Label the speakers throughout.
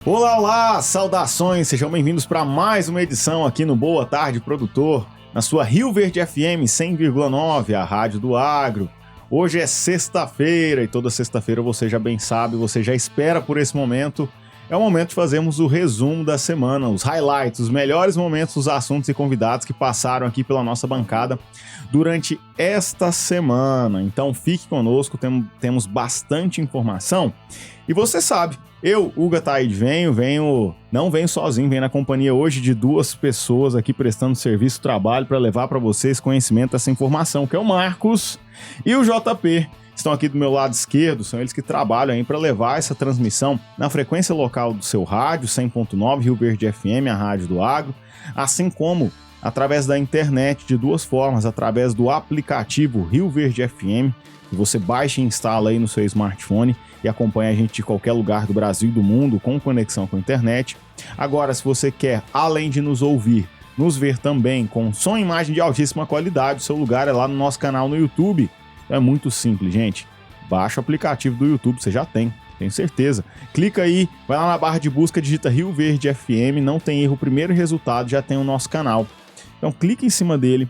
Speaker 1: Olá, olá! Saudações! Sejam bem-vindos para mais uma edição aqui no Boa Tarde Produtor, na sua Rio Verde FM 100,9, a rádio do agro. Hoje é sexta-feira e toda sexta-feira você já bem sabe, você já espera por esse momento. É o momento de fazermos o resumo da semana, os highlights, os melhores momentos, os assuntos e convidados que passaram aqui pela nossa bancada durante esta semana. Então fique conosco, temos bastante informação. E você sabe, eu, Hugo Ataíde, não venho sozinho, venho na companhia hoje de duas pessoas aqui prestando serviço, trabalho para levar para vocês conhecimento dessa informação, que é o Marcos e o JP. Estão aqui do meu lado esquerdo, são eles que trabalham aí para levar essa transmissão na frequência local do seu rádio, 100.9 Rio Verde FM, a rádio do agro, assim como através da internet de duas formas, através do aplicativo Rio Verde FM, que você baixa e instala aí no seu smartphone e acompanha a gente de qualquer lugar do Brasil e do mundo com conexão com a internet. Agora, se você quer, além de nos ouvir, nos ver também com som e imagem de altíssima qualidade, o seu lugar é lá no nosso canal no YouTube. É muito simples, gente. Baixa o aplicativo do YouTube, você já tem, tenho certeza. Clica aí, vai lá na barra de busca, digita Rio Verde FM, não tem erro, o primeiro resultado já tem o nosso canal. Então clica em cima dele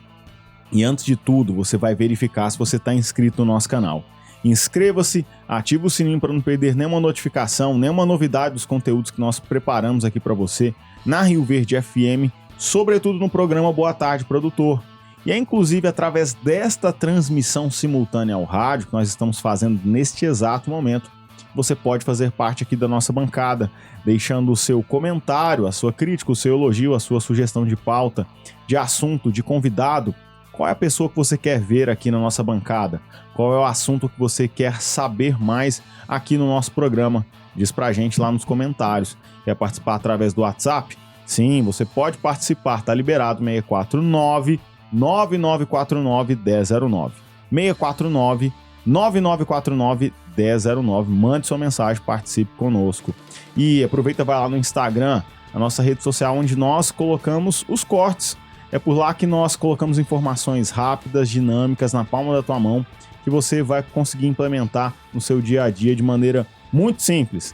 Speaker 1: e antes de tudo você vai verificar se você está inscrito no nosso canal. Inscreva-se, ative o sininho para não perder nenhuma notificação, nenhuma novidade dos conteúdos que nós preparamos aqui para você na Rio Verde FM, sobretudo no programa Boa Tarde Produtor. E é inclusive através desta transmissão simultânea ao rádio que nós estamos fazendo neste exato momento, você pode fazer parte aqui da nossa bancada, deixando o seu comentário, a sua crítica, o seu elogio, a sua sugestão de pauta, de assunto, de convidado. Qual é a pessoa que você quer ver aqui na nossa bancada? Qual é o assunto que você quer saber mais aqui no nosso programa? Diz pra gente lá nos comentários. Quer participar através do WhatsApp? Sim, você pode participar, tá liberado, 649-9949-1009. 649-9949-1009. Mande sua mensagem, participe conosco. E aproveita, vai lá no Instagram, a nossa rede social onde nós colocamos os cortes. É por lá que nós colocamos informações rápidas, dinâmicas, na palma da tua mão, que você vai conseguir implementar no seu dia a dia de maneira muito simples.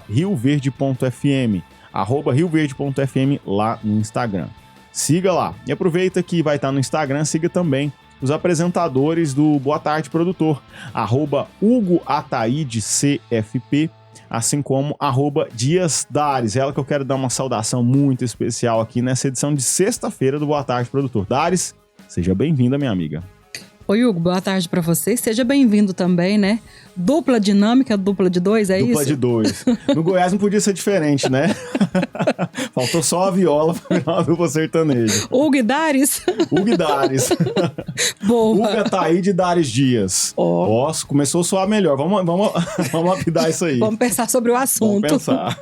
Speaker 1: @rioverde.fm, @rioverde.fm lá no Instagram. Siga lá. E aproveita que vai estar no Instagram, siga também os apresentadores do Boa Tarde Produtor, @Hugo Ataíde CFP, assim como @Dias Dares, ela que eu quero dar uma saudação muito especial aqui nessa edição de sexta-feira do Boa Tarde Produtor. Dares, seja bem-vinda, minha amiga.
Speaker 2: Oi, Hugo, boa tarde pra você. Seja bem-vindo também, né? Dupla dinâmica, dupla de dois, é
Speaker 1: dupla
Speaker 2: isso?
Speaker 1: Dupla de dois. No Goiás não podia ser diferente, né? Faltou só a viola pra virar uma dupla sertaneja.
Speaker 2: Hugo e Dares.
Speaker 1: Hugo e Dares.
Speaker 2: Boa.
Speaker 1: Hugo Ataíde e Dares Dias. Nossa, começou a soar melhor. Vamos lapidar isso aí.
Speaker 2: Vamos pensar sobre o assunto.
Speaker 1: Vamos pensar.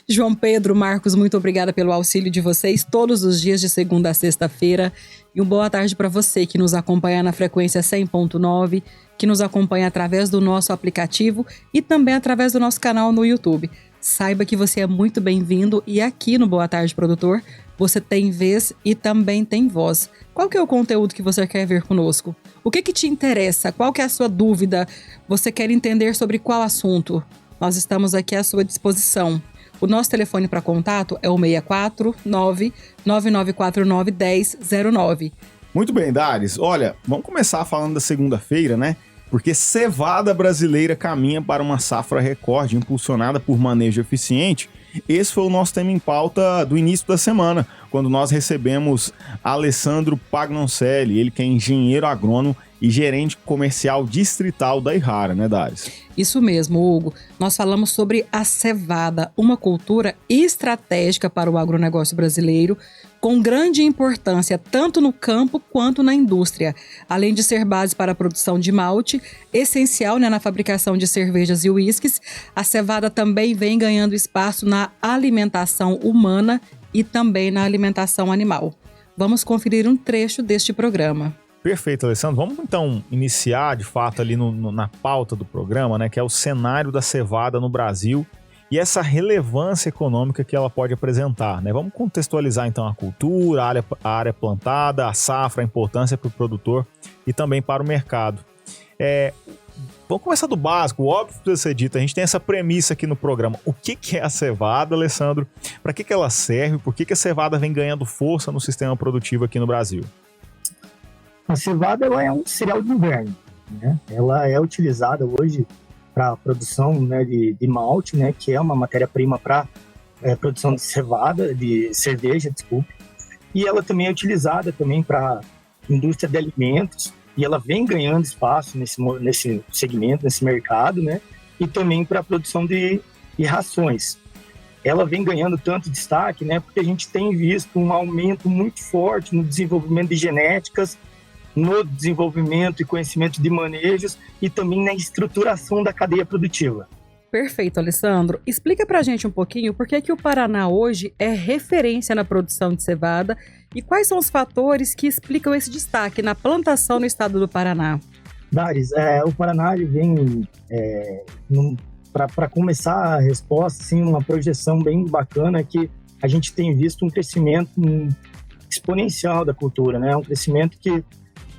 Speaker 2: João Pedro, Marcos, muito obrigada pelo auxílio de vocês todos os dias de segunda a sexta-feira. E uma boa tarde para você que nos acompanha na frequência 100.9, que nos acompanha através do nosso aplicativo e também através do nosso canal no YouTube. Saiba que você é muito bem-vindo e aqui no Boa Tarde Produtor você tem vez e também tem voz. Qual que é o conteúdo que você quer ver conosco? O que te interessa? Qual que é a sua dúvida? Você quer entender sobre qual assunto? Nós estamos aqui à sua disposição. O nosso telefone para contato é o 649-9949-1009.
Speaker 1: Muito bem, Dares. Olha, vamos começar falando da segunda-feira, né? Porque cevada brasileira caminha para uma safra recorde impulsionada por manejo eficiente. Esse foi o nosso tema em pauta do início da semana, quando nós recebemos Alessandro Pagnoncelli, ele que é engenheiro agrônomo e gerente comercial distrital da Yara, né, Dares?
Speaker 2: Isso mesmo, Hugo. Nós falamos sobre a cevada, uma cultura estratégica para o agronegócio brasileiro, com grande importância tanto no campo quanto na indústria. Além de ser base para a produção de malte, essencial, né, na fabricação de cervejas e uísques, a cevada também vem ganhando espaço na alimentação humana e também na alimentação animal. Vamos conferir um trecho deste programa.
Speaker 1: Perfeito, Alessandro. Vamos então iniciar de fato ali na pauta do programa, né, que é o cenário da cevada no Brasil e essa relevância econômica que ela pode apresentar, né? Vamos contextualizar então a cultura, a área plantada, a safra, a importância para o produtor e também para o mercado. vamos começar do básico, o óbvio que precisa ser dito. A gente tem essa premissa aqui no programa. O que é a cevada, Alessandro? Para que ela serve? Por que a cevada vem ganhando força no sistema produtivo aqui no Brasil?
Speaker 3: A cevada ela é um cereal de inverno, né? Ela é utilizada hoje para a produção, né, de malte, né, que é uma matéria-prima para produção de cevada, de cerveja, desculpe. E ela também é utilizada também para indústria de alimentos, e ela vem ganhando espaço nesse segmento, nesse mercado, né? E também para a produção de rações. Ela vem ganhando tanto destaque, né? Porque a gente tem visto um aumento muito forte no desenvolvimento de genéticas, no desenvolvimento e conhecimento de manejos e também na estruturação da cadeia produtiva.
Speaker 2: Perfeito, Alessandro. Explica pra gente um pouquinho por que o Paraná hoje é referência na produção de cevada e quais são os fatores que explicam esse destaque na plantação no estado do Paraná.
Speaker 3: Dares, o Paraná ele vem, para começar a resposta, assim, uma projeção bem bacana que a gente tem visto um crescimento exponencial da cultura, né? Um crescimento que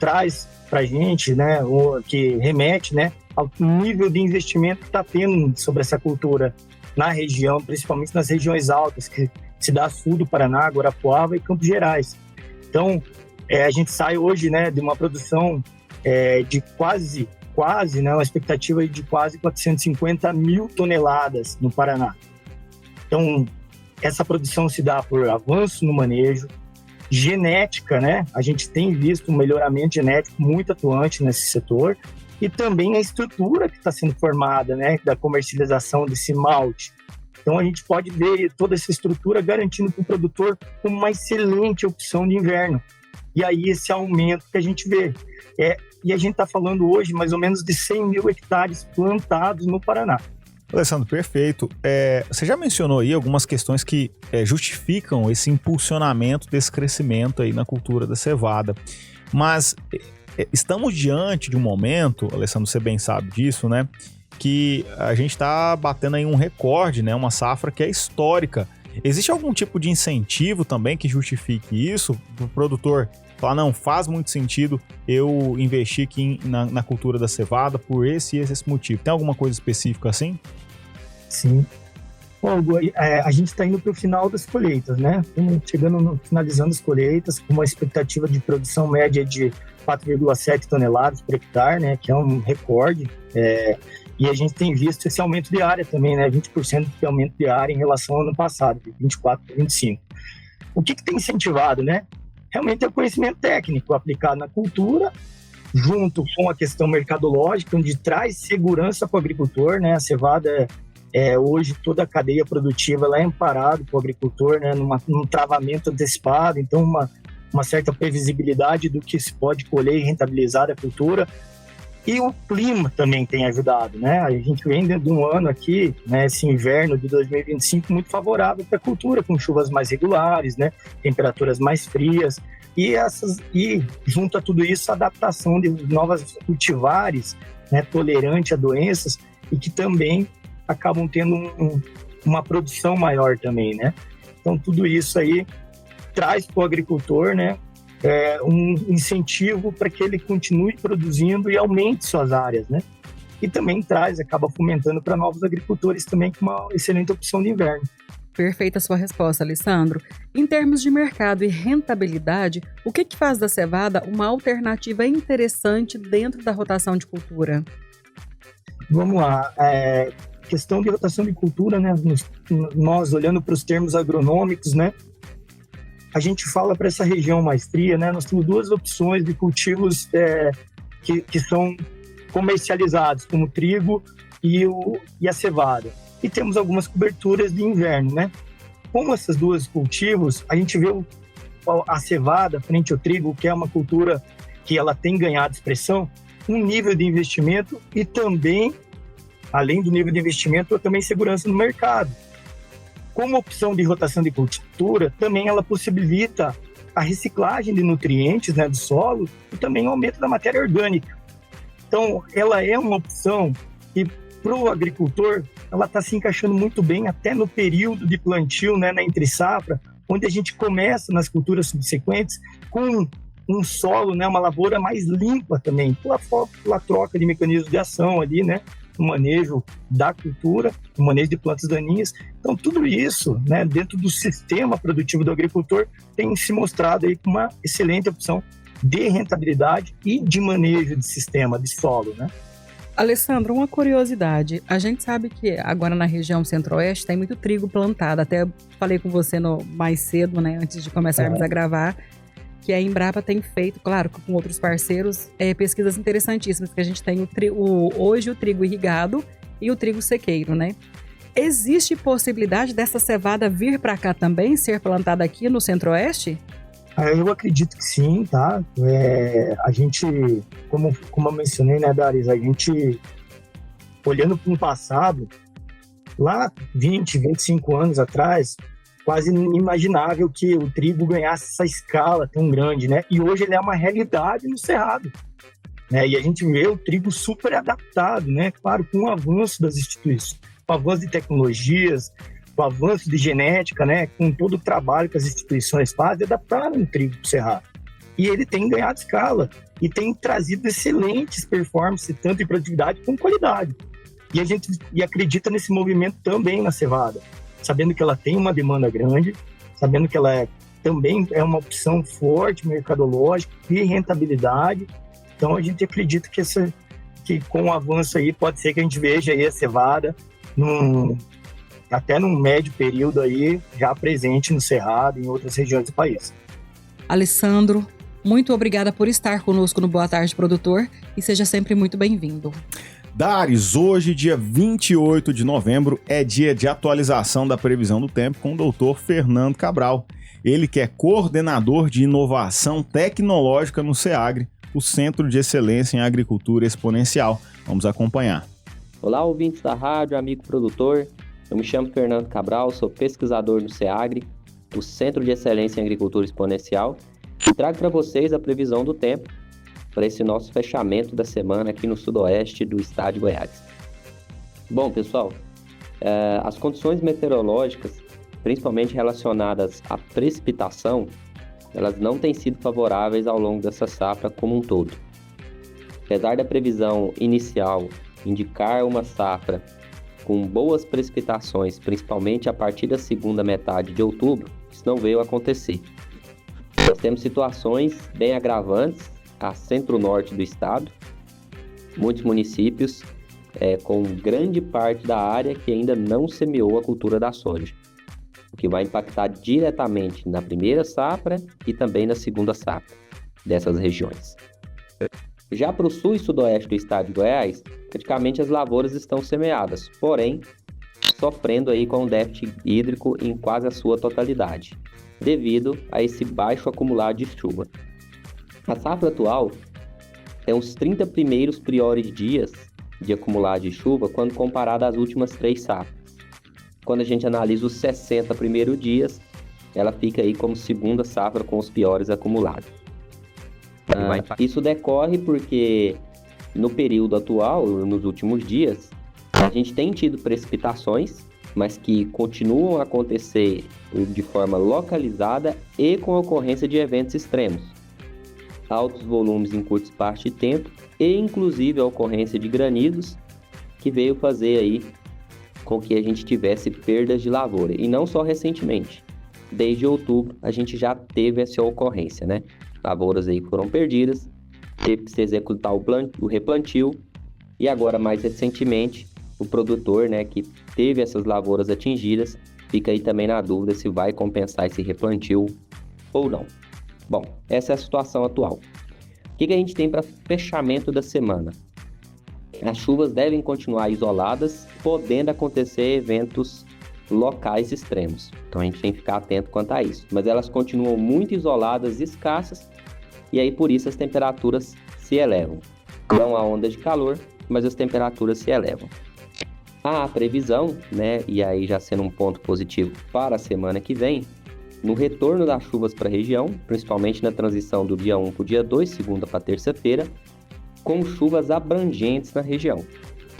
Speaker 3: traz para a gente, né, que remete, né, ao nível de investimento que está tendo sobre essa cultura na região, principalmente nas regiões altas, que se dá sul do Paraná, Guarapuava e Campos Gerais. Então, a gente sai hoje, né, de uma produção de quase, né, uma expectativa de quase 450 mil toneladas no Paraná. Então, essa produção se dá por avanço no manejo, genética, né? A gente tem visto um melhoramento genético muito atuante nesse setor e também a estrutura que está sendo formada, né, da comercialização desse malte. Então a gente pode ver toda essa estrutura garantindo para o produtor uma excelente opção de inverno. E aí esse aumento que a gente vê. E a gente está falando hoje mais ou menos de 100 mil hectares plantados no Paraná.
Speaker 1: Alessandro, perfeito. Você já mencionou aí algumas questões que justificam esse impulsionamento desse crescimento aí na cultura da cevada, mas estamos diante de um momento, Alessandro, você bem sabe disso, né, que a gente está batendo aí um recorde, né, uma safra que é histórica. Existe algum tipo de incentivo também que justifique isso para o produtor falar, não, faz muito sentido eu investir aqui na cultura da cevada por esse e esse motivo? Tem alguma coisa específica assim?
Speaker 3: Sim. Bom, a gente está indo para o final das colheitas, né? Finalizando as colheitas, com uma expectativa de produção média de 4,7 toneladas por hectare, né? Que é um recorde. E a gente tem visto esse aumento de área também, né? 20% de aumento de área em relação ao ano passado, de 24 para 25. O que tem incentivado, né? Realmente é o conhecimento técnico aplicado na cultura, junto com a questão mercadológica, onde traz segurança para o agricultor, né? A cevada hoje toda a cadeia produtiva ela é amparada para o agricultor, né? Num travamento antecipado, então uma certa previsibilidade do que se pode colher e rentabilizar da cultura. E o clima também tem ajudado, né? A gente vem dentro de um ano aqui, né, esse inverno de 2025 muito favorável para a cultura, com chuvas mais regulares, né, temperaturas mais frias e junto a tudo isso a adaptação de novas cultivares, né, tolerantes a doenças e que também acabam tendo uma produção maior também, né? Então tudo isso aí traz para o agricultor, né, um incentivo para que ele continue produzindo e aumente suas áreas, né? E também acaba fomentando para novos agricultores também com uma excelente opção de inverno.
Speaker 2: Perfeita a sua resposta, Alessandro. Em termos de mercado e rentabilidade, o que faz da cevada uma alternativa interessante dentro da rotação de cultura?
Speaker 3: Vamos lá. Questão de rotação de cultura, né? Nós olhando para os termos agronômicos, né? A gente fala para essa região mais fria, né? Nós temos duas opções de cultivos que são comercializados, como o trigo e a cevada. E temos algumas coberturas de inverno, né? Como esses dois cultivos, a gente vê a cevada frente ao trigo, que é uma cultura que ela tem ganhado expressão, um nível de investimento e também, além do nível de investimento, também segurança no mercado. Como opção de rotação de cultura, também ela possibilita a reciclagem de nutrientes, né, do solo e também o aumento da matéria orgânica. Então, ela é uma opção que, para o agricultor, ela está se encaixando muito bem até no período de plantio, né, na entre-safra, onde a gente começa nas culturas subsequentes com um solo, né, uma lavoura mais limpa também, pela troca de mecanismos de ação ali, né, o manejo da cultura, o manejo de plantas daninhas. Então, tudo isso, né, dentro do sistema produtivo do agricultor, tem se mostrado aí como uma excelente opção de rentabilidade e de manejo de sistema, de solo, né?
Speaker 2: Alessandro, uma curiosidade. A gente sabe que agora na região centro-oeste tem muito trigo plantado. Até falei com você mais cedo, né, antes de começarmos a gravar, que a Embrapa tem feito, claro, com outros parceiros, pesquisas interessantíssimas, que a gente tem hoje o trigo irrigado e o trigo sequeiro, né? Existe possibilidade dessa cevada vir para cá também, ser plantada aqui no centro-oeste?
Speaker 3: Eu acredito que sim, tá? A gente, como eu mencionei, né, Daris, a gente, olhando para um passado, lá 20, 25 anos atrás, quase inimaginável que o trigo ganhasse essa escala tão grande, né? E hoje ele é uma realidade no Cerrado, né? E a gente vê o trigo super adaptado, né? Claro, com o avanço das instituições, com o avanço de tecnologias, com o avanço de genética, né? Com todo o trabalho que as instituições fazem, adaptaram o trigo para o Cerrado. E ele tem ganhado escala e tem trazido excelentes performances, tanto em produtividade como qualidade. E a gente acredita nesse movimento também na cevada, sabendo que ela tem uma demanda grande, sabendo que ela também é uma opção forte mercadológica e rentabilidade. Então a gente acredita que com o avanço aí pode ser que a gente veja aí a cevada até num médio período aí já presente no Cerrado e em outras regiões do país.
Speaker 2: Alessandro, muito obrigada por estar conosco no Boa Tarde, Produtor, e seja sempre muito bem-vindo.
Speaker 1: Daris, hoje, dia 28 de novembro, é dia de atualização da previsão do tempo com o doutor Fernando Cabral. Ele que é coordenador de inovação tecnológica no SEAGRE, o Centro de Excelência em Agricultura Exponencial. Vamos acompanhar.
Speaker 4: Olá, ouvintes da rádio, amigo produtor. Eu me chamo Fernando Cabral, sou pesquisador no SEAGRE, do Centro de Excelência em Agricultura Exponencial, e trago para vocês a previsão do tempo para esse nosso fechamento da semana aqui no sudoeste do estado de Goiás. Bom, pessoal, as condições meteorológicas, principalmente relacionadas à precipitação, elas não têm sido favoráveis ao longo dessa safra como um todo. Apesar da previsão inicial indicar uma safra com boas precipitações, principalmente a partir da segunda metade de outubro, isso não veio acontecer. Nós temos situações bem agravantes a centro-norte do estado, muitos municípios com grande parte da área que ainda não semeou a cultura da soja, o que vai impactar diretamente na primeira safra e também na segunda safra dessas regiões. Já para o sul e sudoeste do estado de Goiás, praticamente as lavouras estão semeadas, porém sofrendo aí com um déficit hídrico em quase a sua totalidade, devido a esse baixo acumulado de chuva. A safra atual tem uns 30 primeiros piores dias de acumulado de chuva quando comparada às últimas 3 safras. Quando a gente analisa os 60 primeiros dias, ela fica aí como segunda safra com os piores acumulados. Isso decorre porque no período atual, nos últimos dias, a gente tem tido precipitações, mas que continuam a acontecer de forma localizada e com a ocorrência de eventos extremos. Altos volumes em curto espaço de tempo e inclusive a ocorrência de granidos, que veio fazer aí com que a gente tivesse perdas de lavoura. E não só recentemente, desde outubro a gente já teve essa ocorrência, né? Lavouras aí foram perdidas, teve que se executar o replantio e agora mais recentemente o produtor, né, que teve essas lavouras atingidas, fica aí também na dúvida se vai compensar esse replantio ou não. Bom, essa é a situação atual. O que a gente tem para fechamento da semana? As chuvas devem continuar isoladas, podendo acontecer eventos locais extremos. Então a gente tem que ficar atento quanto a isso. Mas elas continuam muito isoladas e escassas, e aí por isso as temperaturas se elevam. Não há onda de calor, mas as temperaturas se elevam. Há a previsão, né, e aí já sendo um ponto positivo para a semana que vem, no retorno das chuvas para a região, principalmente na transição do dia 1 para o dia 2, segunda para terça-feira, com chuvas abrangentes na região.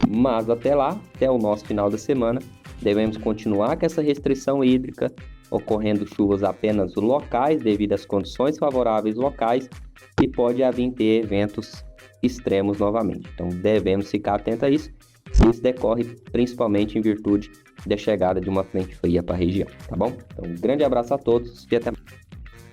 Speaker 4: Mas até lá, até o nosso final da semana, devemos continuar com essa restrição hídrica, ocorrendo chuvas apenas locais devido às condições favoráveis locais e pode ter eventos extremos novamente. Então devemos ficar atentos a isso. Isso decorre principalmente em virtude da chegada de uma frente fria para a região, tá bom? Então um grande abraço a todos e até mais.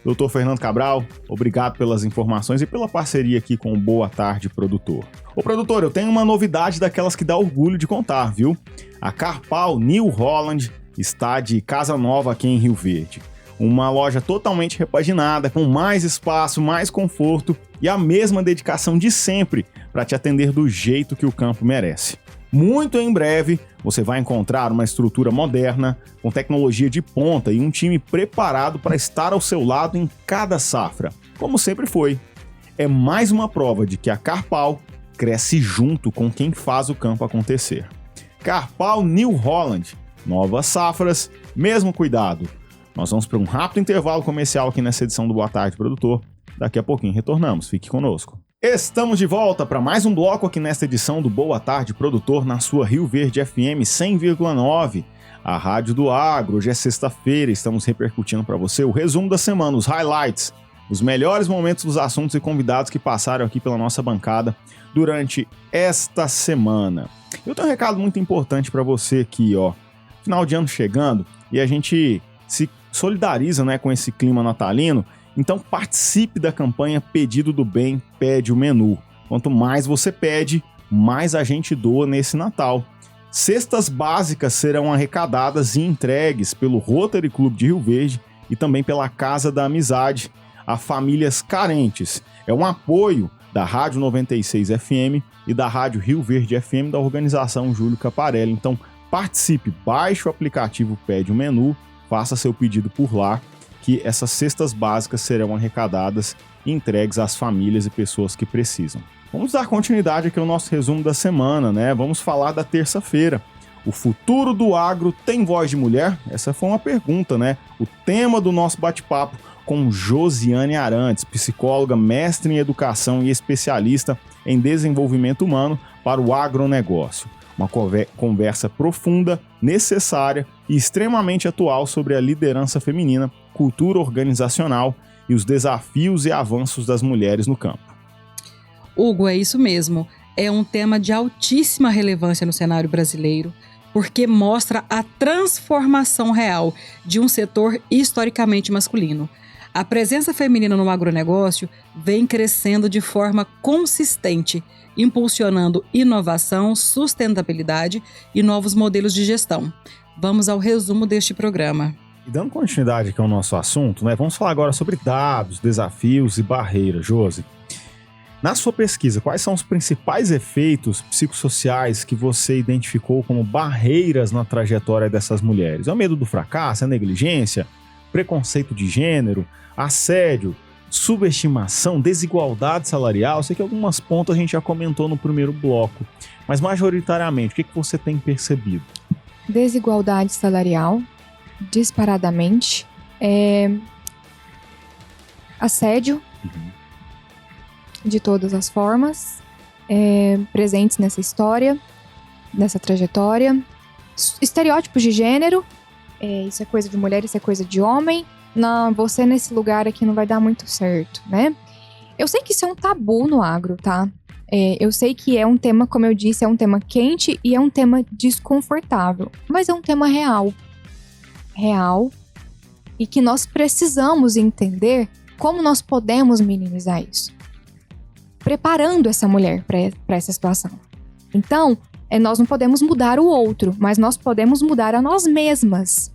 Speaker 1: Doutor Fernando Cabral, obrigado pelas informações e pela parceria aqui com o Boa Tarde Produtor. Ô produtor, eu tenho uma novidade daquelas que dá orgulho de contar, viu? A Carpal New Holland está de casa nova aqui em Rio Verde. Uma loja totalmente repaginada, com mais espaço, mais conforto e a mesma dedicação de sempre para te atender do jeito que o campo merece. Muito em breve, você vai encontrar uma estrutura moderna, com tecnologia de ponta e um time preparado para estar ao seu lado em cada safra, como sempre foi. É mais uma prova de que a Carpal cresce junto com quem faz o campo acontecer. Carpal New Holland, novas safras, mesmo cuidado. Nós vamos para um rápido intervalo comercial aqui nessa edição do Boa Tarde Produtor. Daqui a pouquinho retornamos, fique conosco. Estamos de volta para mais um bloco aqui nesta edição do Boa Tarde Produtor na sua Rio Verde FM 100,9, a rádio do agro. Hoje é sexta-feira, estamos repercutindo para você o resumo da semana, os highlights, os melhores momentos dos assuntos e convidados que passaram aqui pela nossa bancada durante esta semana. Eu tenho um recado muito importante para você aqui, ó. Final de ano chegando e a gente se solidariza, né, com esse clima natalino. Então participe da campanha Pedido do Bem, Pede o Menu. Quanto mais você pede, mais a gente doa nesse Natal. Cestas básicas serão arrecadadas e entregues pelo Rotary Club de Rio Verde e também pela Casa da Amizade a famílias carentes. É um apoio da Rádio 96 FM e da Rádio Rio Verde FM da organização Júlio Caparelli. Então participe, baixe o aplicativo Pede o Menu, faça seu pedido por lá, que essas cestas básicas serão arrecadadas e entregues às famílias e pessoas que precisam. Vamos dar continuidade aqui ao nosso resumo da semana, né? Vamos falar da terça-feira. O futuro do agro tem voz de mulher? Essa foi uma pergunta, né? O tema do nosso bate-papo com Josiane Arantes, psicóloga, mestre em educação e especialista em desenvolvimento humano para o agronegócio. Uma conversa profunda, necessária e extremamente atual sobre a liderança feminina, cultura organizacional e os desafios e avanços das mulheres no campo.
Speaker 2: Hugo, é isso mesmo. É um tema de altíssima relevância no cenário brasileiro, porque mostra a transformação real de um setor historicamente masculino. A presença feminina no agronegócio vem crescendo de forma consistente, impulsionando inovação, sustentabilidade e novos modelos de gestão. Vamos ao resumo deste programa.
Speaker 1: E dando continuidade aqui ao nosso assunto, né, vamos falar agora sobre dados, desafios e barreiras. Josi, na sua pesquisa, quais são os principais efeitos psicossociais que você identificou como barreiras na trajetória dessas mulheres? É o medo do fracasso, a negligência, preconceito de gênero, assédio, subestimação, desigualdade salarial? Eu sei que algumas pontas a gente já comentou no primeiro bloco, mas majoritariamente, o que você tem percebido?
Speaker 5: Desigualdade salarial, disparadamente, assédio de todas as formas, presentes nessa história, nessa trajetória, estereótipos de gênero, isso é coisa de mulher, isso é coisa de homem, não, você nesse lugar aqui não vai dar muito certo, né? Eu sei que isso é um tabu no agro, tá? Eu sei que é um tema, como eu disse, é um tema quente e é um tema desconfortável, mas é um tema real, e que nós precisamos entender como nós podemos minimizar isso, preparando essa mulher para essa situação. Então, nós não podemos mudar o outro, mas nós podemos mudar a nós mesmas.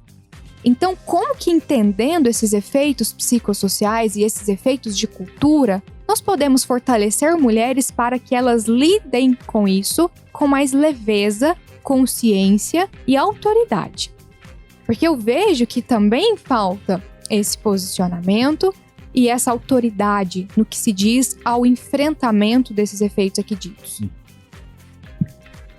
Speaker 5: Então, como que entendendo esses efeitos psicossociais e esses efeitos de cultura, nós podemos fortalecer mulheres para que elas lidem com isso com mais leveza, consciência e autoridade? Porque eu vejo que também falta esse posicionamento e essa autoridade no que se diz ao enfrentamento desses efeitos aqui ditos.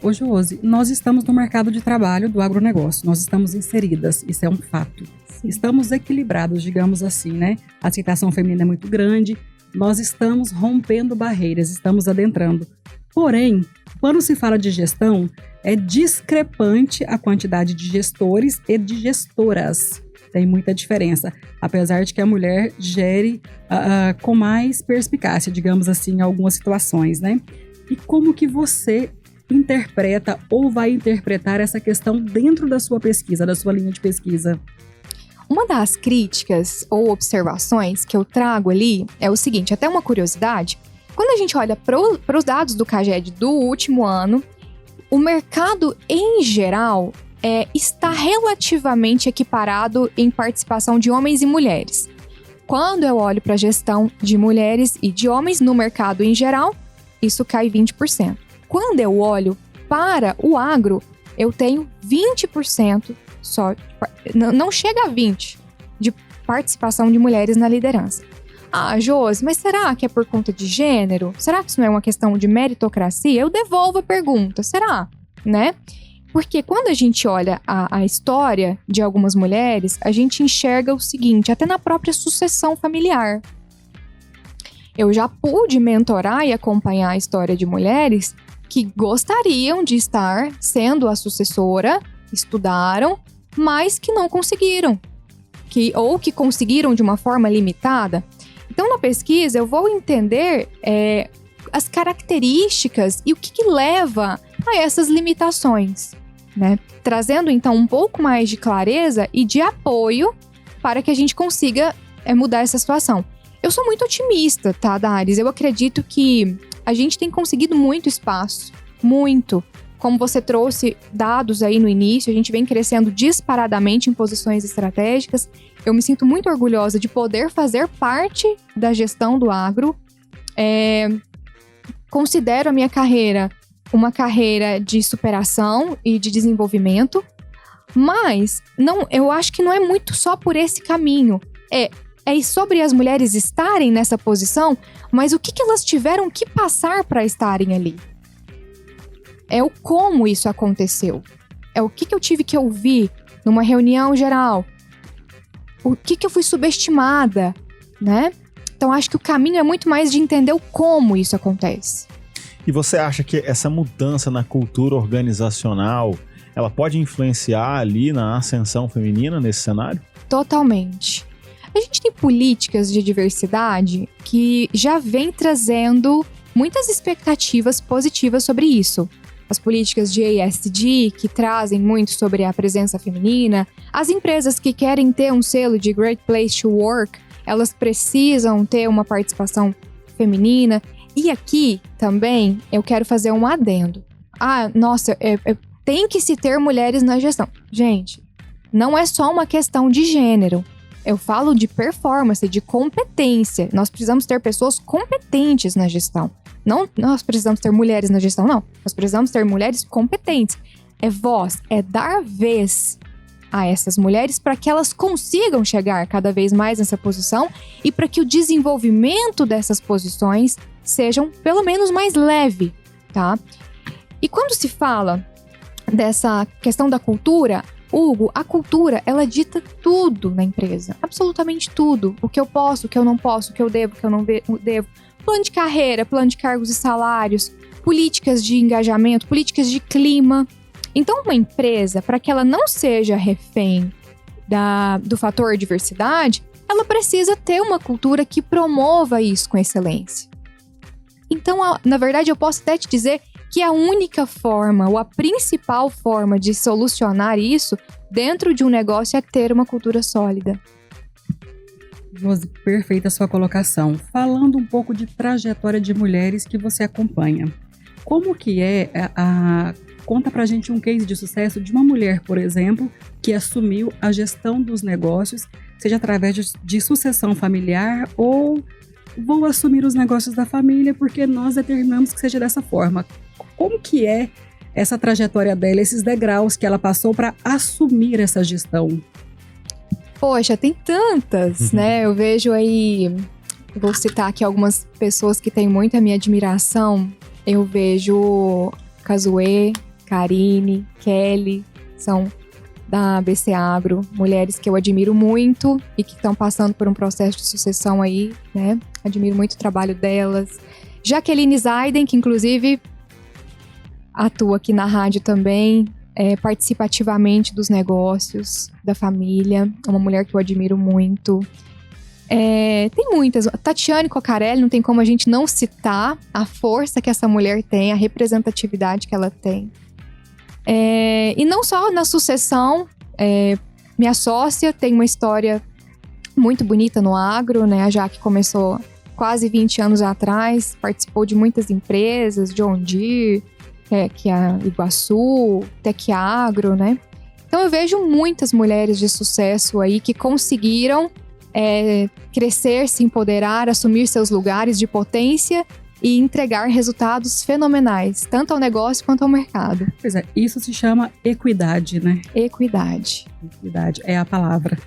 Speaker 2: Ô Josi, nós estamos no mercado de trabalho do agronegócio, nós estamos inseridas, isso é um fato. Estamos equilibrados, digamos assim, né? A aceitação feminina é muito grande, nós estamos rompendo barreiras, estamos adentrando. Porém, quando se fala de gestão, é discrepante a quantidade de gestores e de gestoras. tem muita diferença. Apesar de que a mulher gere com mais perspicácia, digamos assim, em algumas situações, né? E como que você interpreta ou vai interpretar essa questão dentro da sua pesquisa, da sua linha de pesquisa?
Speaker 5: Uma das críticas ou observações que eu trago ali é o seguinte, até uma curiosidade, quando a gente olha para os dados do CAGED do último ano, o mercado em geral está relativamente equiparado em participação de homens e mulheres. Quando eu olho para a gestão de mulheres e de homens no mercado em geral, isso cai 20%. Quando eu olho para o agro, eu tenho 20% só, não chega a 20% de participação de mulheres na liderança. Ah, Josi, mas será que é por conta de gênero? Será que isso não é uma questão de meritocracia? Eu devolvo a pergunta, será? Né? Porque quando a gente olha a história de algumas mulheres, a gente enxerga o seguinte, até na própria sucessão familiar. Eu já pude mentorar e acompanhar a história de mulheres que gostariam de estar sendo a sucessora, estudaram, mas que não conseguiram, ou que conseguiram de uma forma limitada. Então, na pesquisa, eu vou entender as características e o que leva a essas limitações, né? Trazendo, então, um pouco mais de clareza e de apoio para que a gente consiga mudar essa situação. Eu sou muito otimista, tá, Dares? Eu acredito que a gente tem conseguido muito espaço, muito. Como você trouxe dados aí no início, a gente vem crescendo disparadamente em posições estratégicas. Eu me sinto muito orgulhosa de poder fazer parte da gestão do agro. Considero a minha carreira uma carreira de superação e de desenvolvimento, mas eu acho que não é muito só por esse caminho. É sobre as mulheres estarem nessa posição, mas o que elas tiveram que passar para estarem ali. É o como isso aconteceu. É o que eu tive que ouvir numa reunião geral. O que eu fui subestimada, né? Então, acho que o caminho é muito mais de entender o como isso acontece.
Speaker 1: E você acha que essa mudança na cultura organizacional, ela pode influenciar ali na ascensão feminina nesse cenário?
Speaker 5: Totalmente. A gente tem políticas de diversidade que já vem trazendo muitas expectativas positivas sobre isso. As políticas de ESG, que trazem muito sobre a presença feminina. As empresas que querem ter um selo de Great Place to Work, elas precisam ter uma participação feminina. E aqui também eu quero fazer um adendo. Tem que se ter mulheres na gestão. Gente, não é só uma questão de gênero. Eu falo de performance, de competência. Nós precisamos ter pessoas competentes na gestão. Não nós precisamos ter mulheres na gestão, não. Nós precisamos ter mulheres competentes. É voz, é dar vez a essas mulheres para que elas consigam chegar cada vez mais nessa posição e para que o desenvolvimento dessas posições sejam pelo menos mais leve, tá? E quando se fala dessa questão da cultura, Hugo, a cultura, ela dita tudo na empresa, absolutamente tudo. O que eu posso, o que eu não posso, o que eu devo, o que eu não devo. Plano de carreira, plano de cargos e salários, políticas de engajamento, políticas de clima. Então, uma empresa, para que ela não seja refém do fator diversidade, ela precisa ter uma cultura que promova isso com excelência. Então, na verdade, eu posso até te dizer que a única forma, ou a principal forma de solucionar isso dentro de um negócio é ter uma cultura sólida.
Speaker 2: Josi, perfeita a sua colocação. Falando um pouco de trajetória de mulheres que você acompanha. Como que conta pra gente um case de sucesso de uma mulher, por exemplo, que assumiu a gestão dos negócios, seja através de sucessão familiar ou vou assumir os negócios da família porque nós determinamos que seja dessa forma. Como que é essa trajetória dela, esses degraus que ela passou para assumir essa gestão?
Speaker 5: Poxa, tem tantas, né? Eu vejo aí, vou citar aqui algumas pessoas que têm muita minha admiração. Eu vejo Cazuê, Karine, Kelly, são da ABC Agro, mulheres que eu admiro muito e que estão passando por um processo de sucessão aí, né? Admiro muito o trabalho delas. Jaqueline Zaiden, que inclusive atua aqui na rádio também, participa ativamente dos negócios da família. É uma mulher que eu admiro muito. Tem muitas. Tatiane Cocarelli, não tem como a gente não citar a força que essa mulher tem, a representatividade que ela tem. E não só na sucessão, minha sócia tem uma história muito bonita no agro, né? A Jaque começou quase 20 anos atrás, participou de muitas empresas, John Deere, que é a Iguaçu, Tec Agro, né? Então eu vejo muitas mulheres de sucesso aí que conseguiram crescer, se empoderar, assumir seus lugares de potência e entregar resultados fenomenais, tanto ao negócio quanto ao mercado.
Speaker 2: Pois é, isso se chama equidade, né?
Speaker 5: Equidade.
Speaker 2: Equidade é a palavra.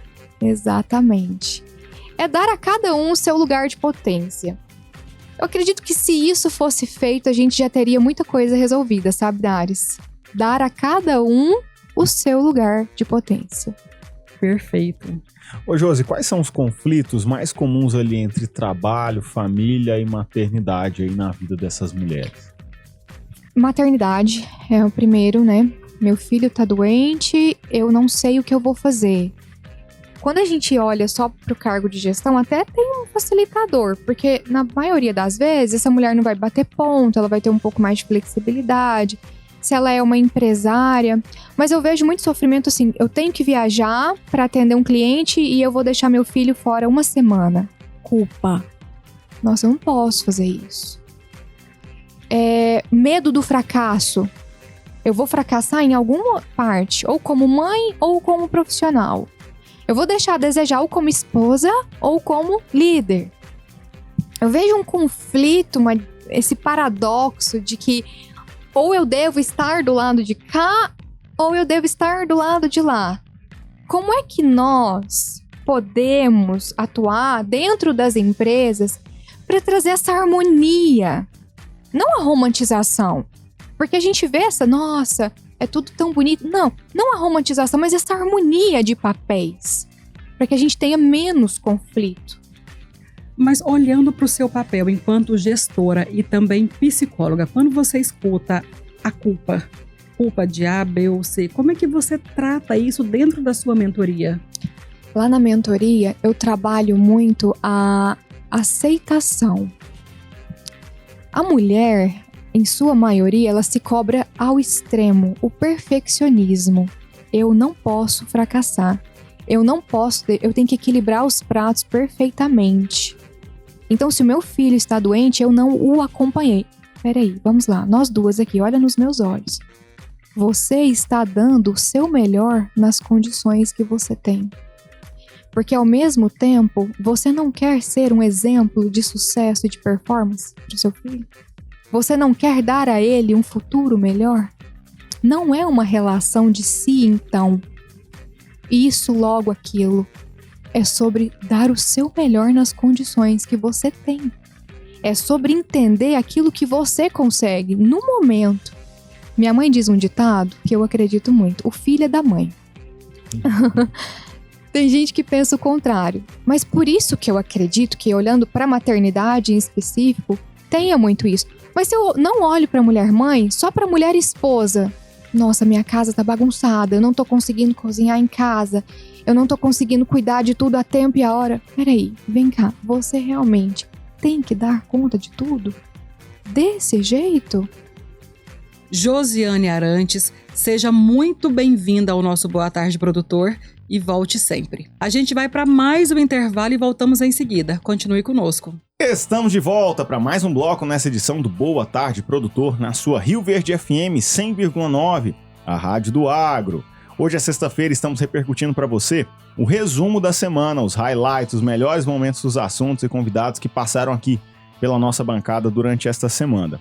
Speaker 5: Exatamente. É dar a cada um o seu lugar de potência. Eu acredito que se isso fosse feito, a gente já teria muita coisa resolvida, sabe, Dares? Dar a cada um o seu lugar de potência.
Speaker 2: Perfeito.
Speaker 1: Ô Josi, quais são os conflitos mais comuns ali entre trabalho, família e maternidade aí na vida dessas mulheres?
Speaker 5: Maternidade é o primeiro, né? Meu filho tá doente, eu não sei o que eu vou fazer. Quando a gente olha só pro cargo de gestão, até tem um facilitador, porque na maioria das vezes essa mulher não vai bater ponto, ela vai ter um pouco mais de flexibilidade, se ela é uma empresária. Mas eu vejo muito sofrimento assim, eu tenho que viajar para atender um cliente e eu vou deixar meu filho fora uma semana. Culpa. Nossa, eu não posso fazer isso. Medo do fracasso. Eu vou fracassar em alguma parte, ou como mãe ou como profissional. Eu vou deixar a desejar ou como esposa ou como líder. Eu vejo um conflito, esse paradoxo de que ou eu devo estar do lado de cá ou eu devo estar do lado de lá. Como é que nós podemos atuar dentro das empresas para trazer essa harmonia? Não a romantização. Porque a gente vê nossa, é tudo tão bonito. Não a romantização, mas essa harmonia de papéis. Para que a gente tenha menos conflito.
Speaker 2: Mas olhando para o seu papel enquanto gestora e também psicóloga, quando você escuta a culpa de A, B ou C, como é que você trata isso dentro da sua mentoria?
Speaker 5: Lá na mentoria, eu trabalho muito a aceitação. A mulher, em sua maioria, ela se cobra ao extremo, o perfeccionismo. Eu não posso fracassar. Eu tenho que equilibrar os pratos perfeitamente. Então, se o meu filho está doente, eu não o acompanhei. Peraí, vamos lá, nós duas aqui, olha nos meus olhos. Você está dando o seu melhor nas condições que você tem. Porque, ao mesmo tempo, você não quer ser um exemplo de sucesso e de performance para o seu filho? Você não quer dar a ele um futuro melhor? Não é uma relação de si, então. Isso, logo aquilo. É sobre dar o seu melhor nas condições que você tem. É sobre entender aquilo que você consegue no momento. Minha mãe diz um ditado que eu acredito muito. O filho é da mãe. Tem gente que pensa o contrário. Mas por isso que eu acredito que, olhando para a maternidade em específico, tenha muito isso. Mas se eu não olho para a mulher mãe, só para a mulher esposa. Nossa, minha casa tá bagunçada, eu não tô conseguindo cozinhar em casa, eu não tô conseguindo cuidar de tudo a tempo e a hora. Peraí, vem cá, você realmente tem que dar conta de tudo? Desse jeito?
Speaker 2: Josiane Arantes, seja muito bem-vinda ao nosso Boa Tarde Produtor e volte sempre. A gente vai para mais um intervalo e voltamos em seguida. Continue conosco.
Speaker 1: Estamos de volta para mais um bloco nessa edição do Boa Tarde Produtor na sua Rio Verde FM 100,9, a rádio do agro. Hoje é sexta-feira e estamos repercutindo para você o resumo da semana, os highlights, os melhores momentos dos assuntos e convidados que passaram aqui pela nossa bancada durante esta semana.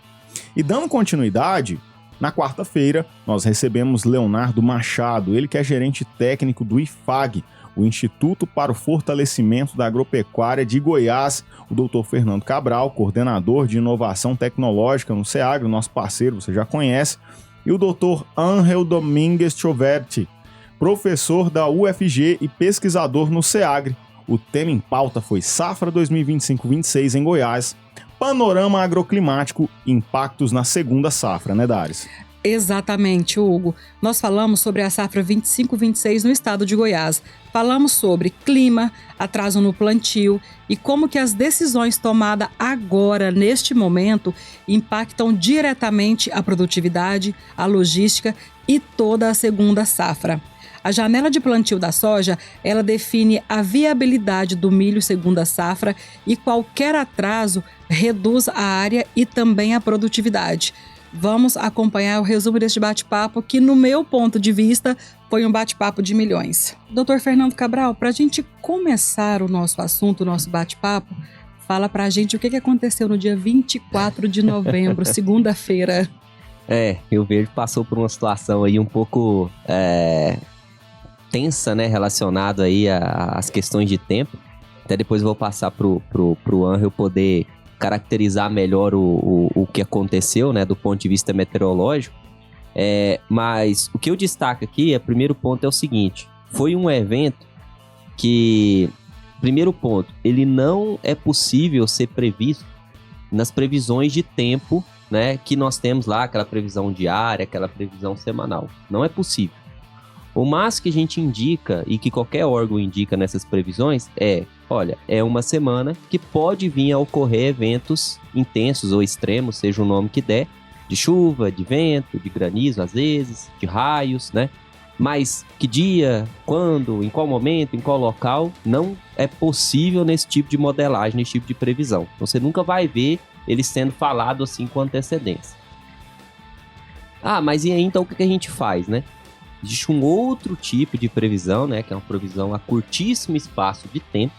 Speaker 1: E dando continuidade, na quarta-feira nós recebemos Leonardo Machado, ele que é gerente técnico do IFAG, o Instituto para o Fortalecimento da Agropecuária de Goiás, o Dr. Fernando Cabral, coordenador de inovação tecnológica no SEAGRO, nosso parceiro, você já conhece, e o Dr. Ángel Domingues Choverti, professor da UFG e pesquisador no SEAGRE. O tema em pauta foi Safra 2025-26 em Goiás, panorama agroclimático e impactos na segunda safra, né, Dares?
Speaker 2: Exatamente, Hugo. Nós falamos sobre a safra 25-26 no estado de Goiás. Falamos sobre clima, atraso no plantio e como que as decisões tomadas agora, neste momento, impactam diretamente a produtividade, a logística e toda a segunda safra. A janela de plantio da soja, ela define a viabilidade do milho segunda safra e qualquer atraso reduz a área e também a produtividade. Vamos acompanhar o resumo deste bate-papo, que, no meu ponto de vista, foi um bate-papo de milhões. Dr. Fernando Cabral, para a gente começar o nosso assunto, o nosso bate-papo, fala para a gente o que aconteceu no dia 24 de novembro, segunda-feira.
Speaker 4: Rio Verde passou por uma situação aí um pouco tensa, né, relacionado aí às questões de tempo. Até depois eu vou passar pro Angel poder caracterizar melhor o que aconteceu, né, do ponto de vista meteorológico. Mas o que eu destaco aqui, o primeiro ponto é o seguinte: foi um evento que, primeiro ponto, ele não é possível ser previsto nas previsões de tempo, né, que nós temos lá, aquela previsão diária, aquela previsão semanal. Não é possível. O máximo que a gente indica e que qualquer órgão indica nessas previsões olha, é uma semana que pode vir a ocorrer eventos intensos ou extremos, seja o nome que der, de chuva, de vento, de granizo às vezes, de raios, né? Mas que dia, quando, em qual momento, em qual local, não é possível nesse tipo de modelagem, nesse tipo de previsão. Então, você nunca vai ver ele sendo falado assim com antecedência. Mas e aí então o que a gente faz, né? Existe um outro tipo de previsão, né, que é uma previsão a curtíssimo espaço de tempo,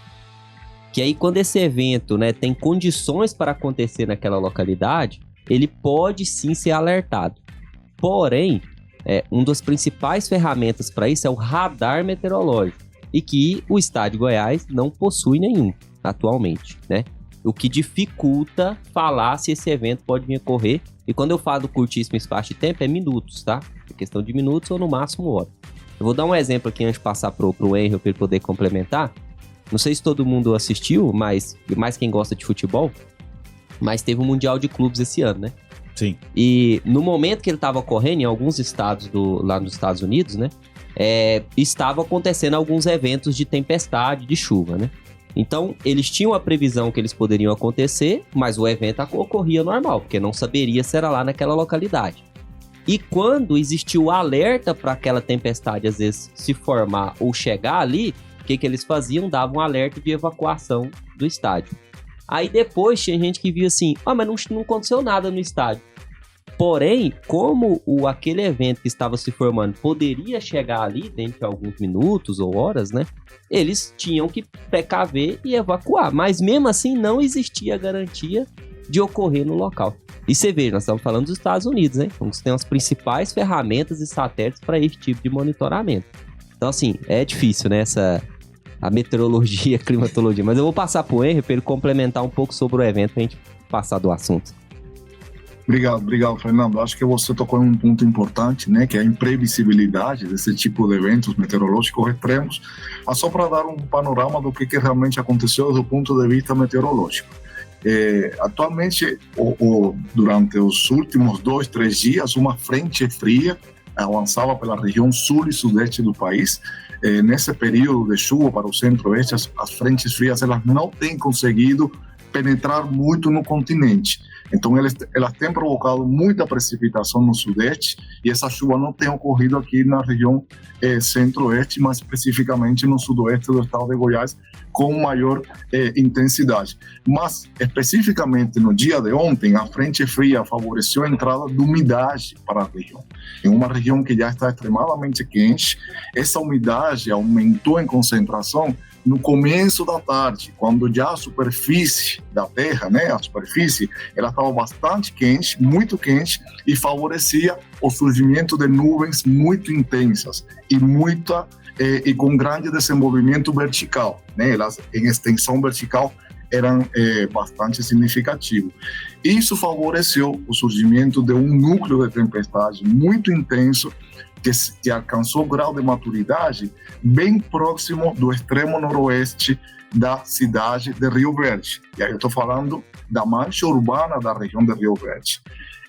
Speaker 4: que aí quando esse evento, né, tem condições para acontecer naquela localidade, ele pode sim ser alertado. Porém, uma das principais ferramentas para isso é o radar meteorológico, e que o estado de Goiás não possui nenhum atualmente, né? O que dificulta falar se esse evento pode vir a ocorrer. E quando eu falo do curtíssimo espaço de tempo, é minutos, tá? É questão de minutos ou no máximo hora. Eu vou dar um exemplo aqui antes de passar pro Henry para ele poder complementar. Não sei se todo mundo assistiu, mas mais quem gosta de futebol, mas teve um Mundial de Clubes esse ano, né?
Speaker 1: Sim.
Speaker 4: E no momento que ele estava ocorrendo, em alguns estados lá nos Estados Unidos, né? Estavam acontecendo alguns eventos de tempestade, de chuva, né? Então, eles tinham a previsão que eles poderiam acontecer, mas o evento ocorria normal, porque não saberia se era lá naquela localidade. E quando existiu o alerta para aquela tempestade, às vezes, se formar ou chegar ali, o que eles faziam? Davam um alerta de evacuação do estádio. Aí depois tinha gente que via assim, mas não aconteceu nada no estádio. Porém, como aquele evento que estava se formando poderia chegar ali dentro de alguns minutos ou horas, né? Eles tinham que precaver e evacuar. Mas mesmo assim não existia garantia de ocorrer no local. E você vê, nós estamos falando dos Estados Unidos, né? Então você tem as principais ferramentas e satélites para esse tipo de monitoramento. Então assim, é difícil, né? A meteorologia, a climatologia. Mas eu vou passar para o Henry para ele complementar um pouco sobre o evento para a gente passar do assunto.
Speaker 6: Obrigado, Fernando. Acho que você tocou em um ponto importante, né, que é a imprevisibilidade desse tipo de eventos meteorológicos extremos. Mas só para dar um panorama do que realmente aconteceu do ponto de vista meteorológico. Atualmente, durante os últimos 2-3 dias, uma frente fria avançava pela região sul e sudeste do país. Nesse período de chuva para o centro-oeste, as frentes frias elas não têm conseguido penetrar muito no continente. Então, elas têm provocado muita precipitação no sudeste e essa chuva não tem ocorrido aqui na região centro-oeste, mas especificamente no sudoeste do estado de Goiás, com maior intensidade. Mas, especificamente no dia de ontem, a frente fria favoreceu a entrada de umidade para a região. Em uma região que já está extremamente quente, essa umidade aumentou em concentração no começo da tarde, quando já a superfície da Terra, né, a superfície, ela estava bastante quente, muito quente, e favorecia o surgimento de nuvens muito intensas e com grande desenvolvimento vertical, né? Elas em extensão vertical eram bastante significativos. Isso favoreceu o surgimento de um núcleo de tempestade muito intenso que alcançou grau de maturidade bem próximo do extremo noroeste da cidade de Rio Verde. E aí eu estou falando da mancha urbana da região de Rio Verde.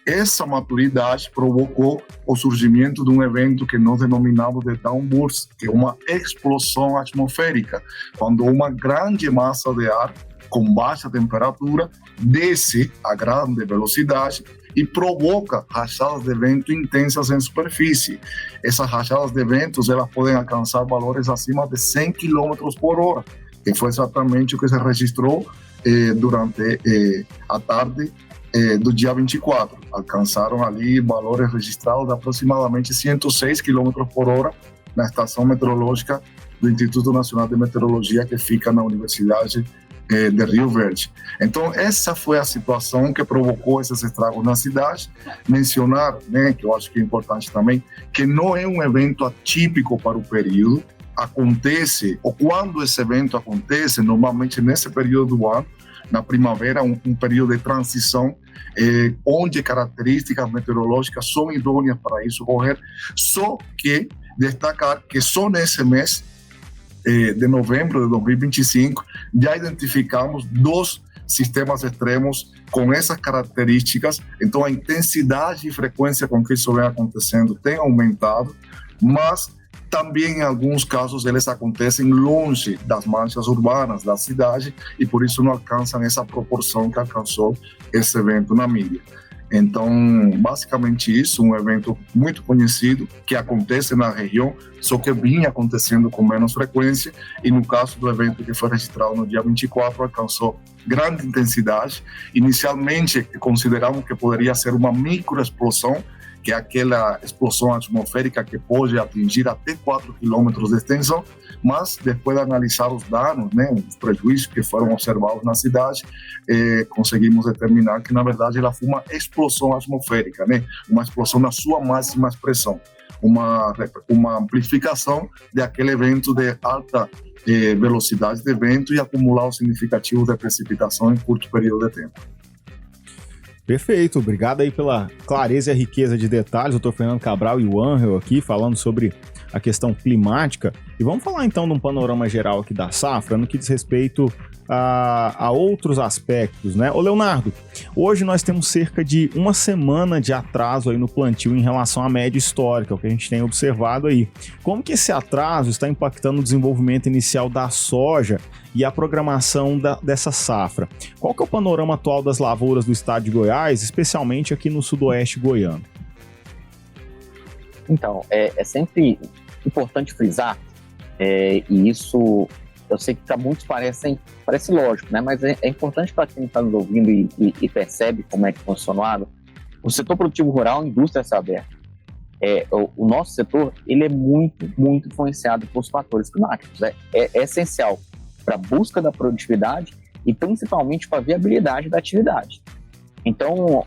Speaker 6: essa maturidade provocou o surgimento de um evento que nós denominamos de downburst, que é uma explosão atmosférica, quando uma grande massa de ar com baixa temperatura desce a grande velocidade e provoca rajadas de vento intensas em superfície. Essas rajadas de ventos elas podem alcançar valores acima de 100 km por hora, que foi exatamente o que se registrou durante a tarde do dia 24. Alcançaram ali valores registrados de aproximadamente 106 km por hora na estação meteorológica do Instituto Nacional de Meteorologia, que fica na Universidade de Rio Verde. Então, essa foi a situação que provocou esses estragos na cidade. Mencionar, né, que eu acho que é importante também, que não é um evento atípico para o período. Acontece, ou quando esse evento acontece, normalmente nesse período do ano, na primavera, um período de transição, onde características meteorológicas são idôneas para isso ocorrer, só que destacar que só nesse mês de novembro de 2025 já identificamos 2 sistemas extremos com essas características. Então a intensidade e frequência com que isso vem acontecendo tem aumentado, mas também em alguns casos eles acontecem longe das manchas urbanas da cidade e por isso não alcançam essa proporção que alcançou esse evento na mídia. Então, basicamente isso, um evento muito conhecido que acontece na região, só que vinha acontecendo com menos frequência, e no caso do evento que foi registrado no dia 24, alcançou grande intensidade. Inicialmente, consideramos que poderia ser uma microexplosão, que é aquela explosão atmosférica que pode atingir até 4 quilômetros de extensão, mas depois de analisar os danos, né, os prejuízos que foram observados na cidade, conseguimos determinar que, na verdade, ela foi uma explosão atmosférica, né, uma explosão na sua máxima expressão, uma amplificação daquele evento de alta velocidade de vento e acumular significativo de precipitação em curto período de tempo.
Speaker 1: Perfeito, obrigado aí pela clareza e a riqueza de detalhes, doutor Fernando Cabral e o Angel aqui falando sobre a questão climática. E vamos falar então de um panorama geral aqui da safra, no que diz respeito a outros aspectos, né? Ô Leonardo, hoje nós temos cerca de uma semana de atraso aí no plantio em relação à média histórica, o que a gente tem observado aí. Como que esse atraso está impactando o desenvolvimento inicial da soja e a programação dessa safra? Qual que é o panorama atual das lavouras do estado de Goiás, especialmente aqui no sudoeste goiano?
Speaker 7: Então, é sempre importante frisar, e isso eu sei que para muitos parece lógico, né? Mas é importante para quem está nos ouvindo e percebe como é que funciona o setor produtivo rural, a indústria céu aberto. O nosso setor ele é muito, muito influenciado por fatores climáticos. É essencial para a busca da produtividade e principalmente para a viabilidade da atividade. Então,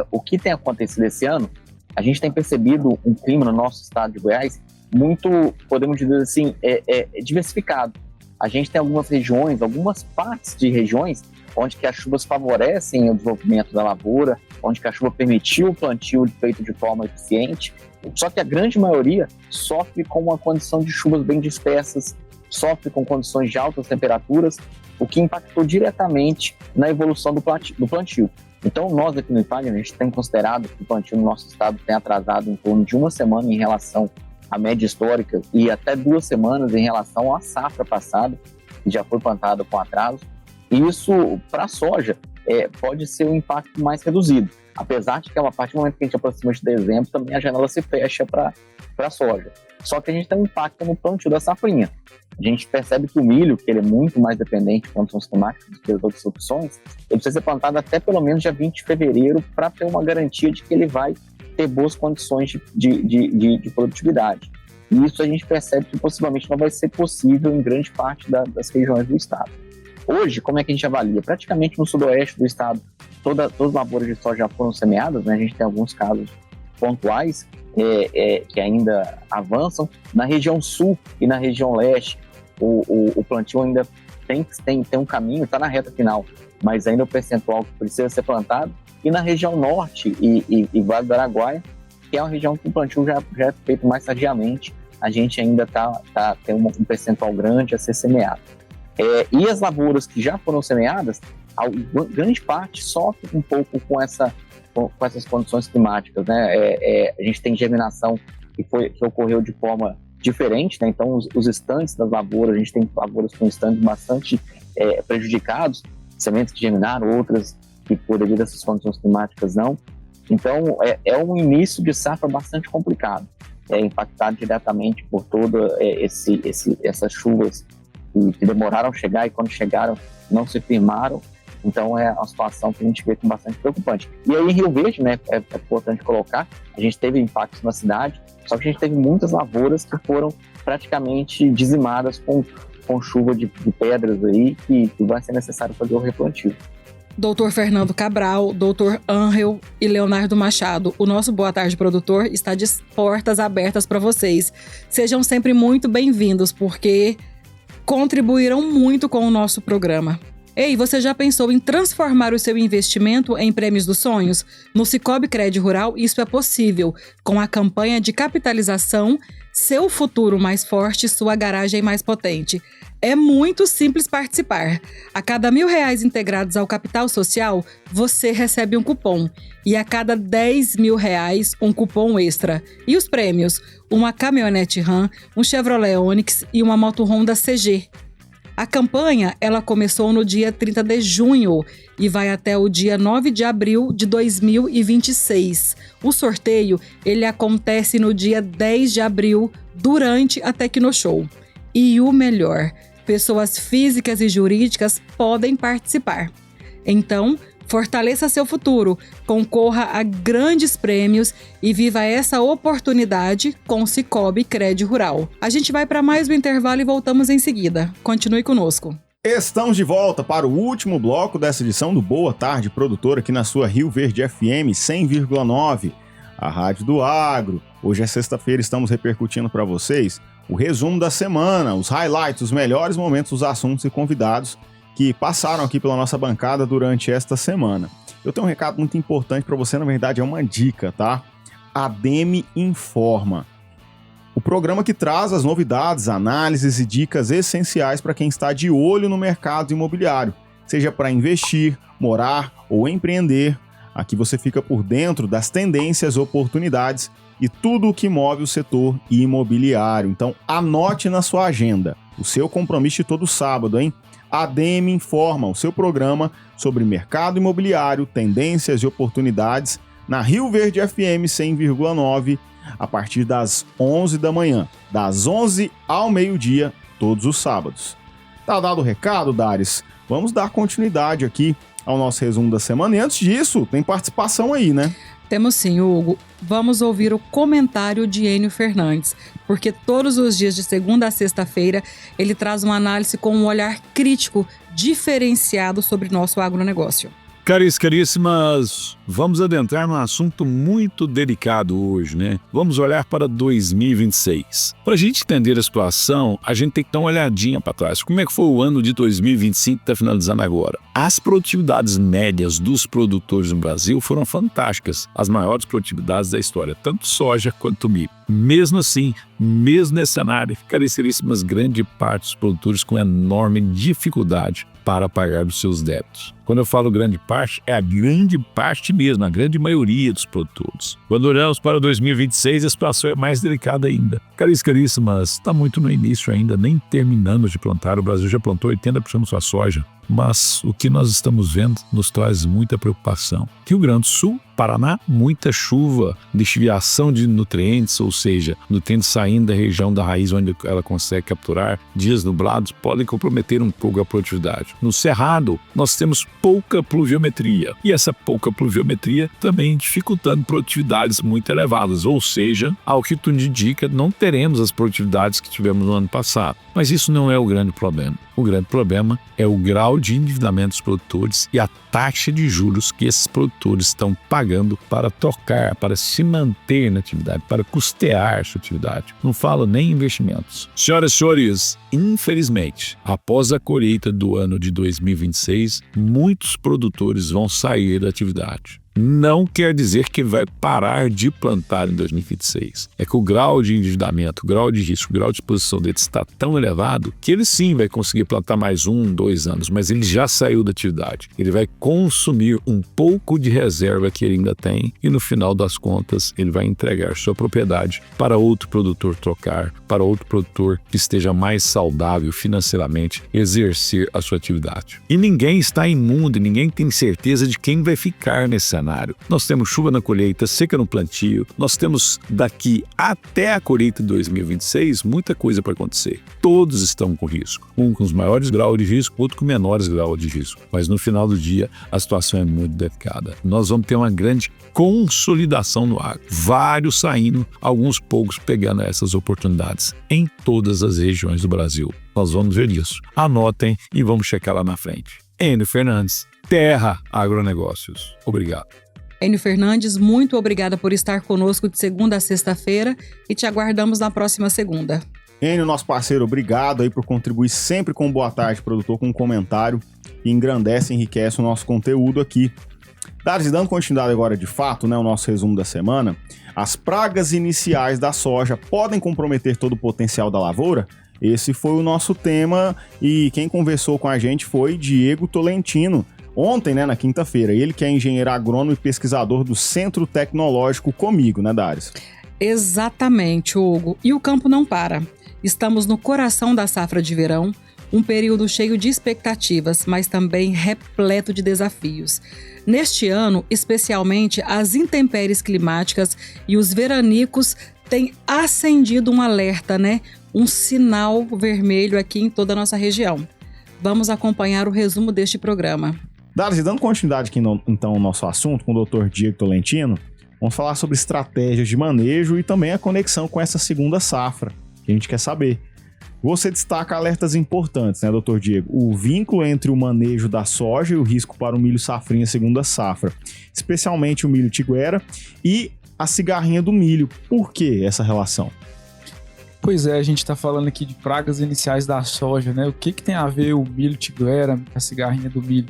Speaker 7: o que tem acontecido esse ano, a gente tem percebido um clima no nosso estado de Goiás muito, podemos dizer assim, diversificado. A gente tem algumas regiões, algumas partes de regiões onde que as chuvas favorecem o desenvolvimento da lavoura, onde que a chuva permitiu o plantio feito de forma eficiente, só que a grande maioria sofre com uma condição de chuvas bem dispersas, sofre com condições de altas temperaturas, o que impactou diretamente na evolução do plantio. Então, nós aqui no IPAGRE, a gente tem considerado que o plantio no nosso estado tem atrasado em torno de uma semana em relação à média histórica e até 2 semanas em relação à safra passada, que já foi plantada com atraso. E isso, para a soja, pode ser um impacto mais reduzido, apesar de que a partir do momento que a gente aproxima de dezembro, também a janela se fecha para a soja. Só que a gente tem um impacto no plantio da safrinha. A gente percebe que o milho, que ele é muito mais dependente de condições climáticas do que as outras opções, ele precisa ser plantado até pelo menos dia 20 de fevereiro para ter uma garantia de que ele vai ter boas condições de produtividade. E isso a gente percebe que possivelmente não vai ser possível em grande parte das regiões do estado. Hoje, como é que a gente avalia? Praticamente no sudoeste do estado, todas as lavouras de soja já foram semeadas, né? A gente tem alguns casos pontuais que ainda avançam. Na região sul e na região leste, o plantio ainda tem um caminho, está na reta final, mas ainda o percentual que precisa ser plantado. E na região norte e Vale do Araguaia, que é uma região que o plantio já é feito mais tardiamente, a gente ainda tem um percentual grande a ser semeado. E as lavouras que já foram semeadas, grande parte sofre um pouco com com essas condições climáticas, né? A gente tem germinação que ocorreu de forma diferente, né? Então os estandes das lavouras, a gente tem lavouras com estandes bastante prejudicados, sementes que germinaram, outras que por devido a essas condições climáticas não. Então é um início de safra bastante complicado, impactado diretamente por todas essas chuvas que demoraram a chegar e quando chegaram não se firmaram. Então é uma situação que a gente vê como bastante preocupante. E aí em Rio Verde, né, é importante colocar, a gente teve impactos na cidade, só que a gente teve muitas lavouras que foram praticamente dizimadas com chuva de pedras aí, que vai ser necessário fazer o replantio.
Speaker 2: Doutor Fernando Cabral, doutor Ângel e Leonardo Machado, o nosso Boa Tarde Produtor está de portas abertas para vocês. Sejam sempre muito bem-vindos, porque contribuíram muito com o nosso programa. Ei, você já pensou em transformar o seu investimento em prêmios dos sonhos? No Sicoob Crédito Rural, isso é possível. Com a campanha de capitalização, seu futuro mais forte, sua garagem mais potente. É muito simples participar. A cada R$1.000 integrados ao capital social, você recebe um cupom. E a cada R$10.000, um cupom extra. E os prêmios? Uma caminhonete Ram, um Chevrolet Onix e uma moto Honda CG. A campanha, ela começou no dia 30 de junho e vai até o dia 9 de abril de 2026. O sorteio, ele acontece no dia 10 de abril, durante a Tecnoshow. E o melhor, pessoas físicas e jurídicas podem participar. Então, fortaleça seu futuro, concorra a grandes prêmios e viva essa oportunidade com o Sicoob Crédito Rural. A gente vai para mais um intervalo e voltamos em seguida. Continue conosco.
Speaker 1: Estamos de volta para o último bloco dessa edição do Boa Tarde Produtor aqui na sua Rio Verde FM 100,9, a Rádio do Agro. Hoje é sexta-feira, estamos repercutindo para vocês o resumo da semana, os highlights, os melhores momentos, os assuntos e convidados que passaram aqui pela nossa bancada durante esta semana. Eu tenho um recado muito importante para você, na verdade é uma dica, tá? ADEME Informa. O programa que traz as novidades, análises e dicas essenciais para quem está de olho no mercado imobiliário, seja para investir, morar ou empreender. Aqui você fica por dentro das tendências, oportunidades e tudo o que move o setor imobiliário. Então anote na sua agenda o seu compromisso de todo sábado, hein? ADEME Informa, o seu programa sobre mercado imobiliário, tendências e oportunidades na Rio Verde FM 100,9 a partir das 11 da manhã, das 11 ao meio-dia, todos os sábados. Tá dado o recado, Dares? Vamos dar continuidade aqui ao nosso resumo da semana. E antes disso, tem participação aí, né?
Speaker 2: Temos sim, Hugo. Vamos ouvir o comentário de Enio Fernandes, porque todos os dias de segunda a sexta-feira ele traz uma análise com um olhar crítico diferenciado sobre nosso agronegócio.
Speaker 8: Caríssimas, vamos adentrar num assunto muito delicado hoje, né? Vamos olhar para 2026. Para a gente entender a situação, a gente tem que dar uma olhadinha para trás. Como é que foi o ano de 2025 que está finalizando agora? As produtividades médias dos produtores no Brasil foram fantásticas, as maiores produtividades da história, tanto soja quanto milho. Mesmo assim, mesmo nesse cenário, caríssimas, grande parte dos produtores com enorme dificuldade para pagar os seus débitos. Quando eu falo grande parte, é a grande parte mesmo, a grande maioria dos produtores. Quando olhamos para 2026, a situação é mais delicada ainda. Caríssimas, está muito no início ainda, nem terminando de plantar. O Brasil já plantou 80% da sua soja. Mas o que nós estamos vendo nos traz muita preocupação. Rio Grande do Sul, Paraná, muita chuva, desviação de nutrientes, ou seja, nutrientes saindo da região da raiz onde ela consegue capturar, dias nublados podem comprometer um pouco a produtividade. No Cerrado, nós temos pouca pluviometria, e essa pouca pluviometria também dificultando produtividades muito elevadas, ou seja, ao que tudo indica, não teremos as produtividades que tivemos no ano passado. Mas isso não é o grande problema. O grande problema é o grau de endividamento dos produtores e a taxa de juros que esses produtores estão pagando para tocar, para se manter na atividade, para custear sua atividade. Não falo nem em investimentos. Senhoras e senhores, infelizmente, após a colheita do ano de 2026, muitos produtores vão sair da atividade. não quer dizer que vai parar de plantar em 2026. É que o grau de endividamento, o grau de risco, o grau de exposição dele está tão elevado que ele sim vai conseguir plantar mais 1, 2 anos, mas ele já saiu da atividade. Ele vai consumir um pouco de reserva que ele ainda tem e no final das contas ele vai entregar sua propriedade para outro produtor trocar, para outro produtor que esteja mais saudável financeiramente exercer a sua atividade. E ninguém está imune, ninguém tem certeza de quem vai ficar nesse cenário. Nós temos chuva na colheita, seca no plantio, nós temos daqui até a colheita de 2026 muita coisa para acontecer. Todos estão com risco, um com os maiores graus de risco, outro com menores graus de risco. Mas no final do dia a situação é muito delicada. Nós vamos ter uma grande consolidação no agro, vários saindo, alguns poucos pegando essas oportunidades em todas as regiões do Brasil. Nós vamos ver isso. Anotem e vamos checar lá na frente. Enio Fernandes, Terra Agronegócios. Obrigado.
Speaker 2: Enio Fernandes, muito obrigada por estar conosco de segunda a sexta-feira e te aguardamos na próxima segunda.
Speaker 1: Enio, nosso parceiro, obrigado aí por contribuir sempre com Boa Tarde, Produtor, com um comentário que engrandece e enriquece o nosso conteúdo aqui. Dando continuidade agora de fato, né, o nosso resumo da semana, as pragas iniciais da soja podem comprometer todo o potencial da lavoura? Esse foi o nosso tema e quem conversou com a gente foi Diego Tolentino, ontem, né, na quinta-feira. Ele que é engenheiro agrônomo e pesquisador do Centro Tecnológico comigo, né, Daris?
Speaker 2: Exatamente, Hugo. E o campo não para. Estamos no coração da safra de verão, um período cheio de expectativas, mas também repleto de desafios. Neste ano, especialmente, as intempéries climáticas e os veranicos têm acendido um alerta, né? Um sinal vermelho aqui em toda a nossa região. Vamos acompanhar o resumo deste programa.
Speaker 1: Daris, dando continuidade aqui então ao nosso assunto com o Dr. Diego Tolentino, vamos falar sobre estratégias de manejo e também a conexão com essa segunda safra, que a gente quer saber. Você destaca alertas importantes, né, Dr. Diego? O vínculo entre o manejo da soja e o risco para o milho safrinha segunda safra, especialmente o milho tiguera e a cigarrinha do milho. Por que essa relação?
Speaker 9: Pois é, a gente está falando aqui de pragas iniciais da soja, né? O que tem a ver o milho tiguera com a cigarrinha do milho?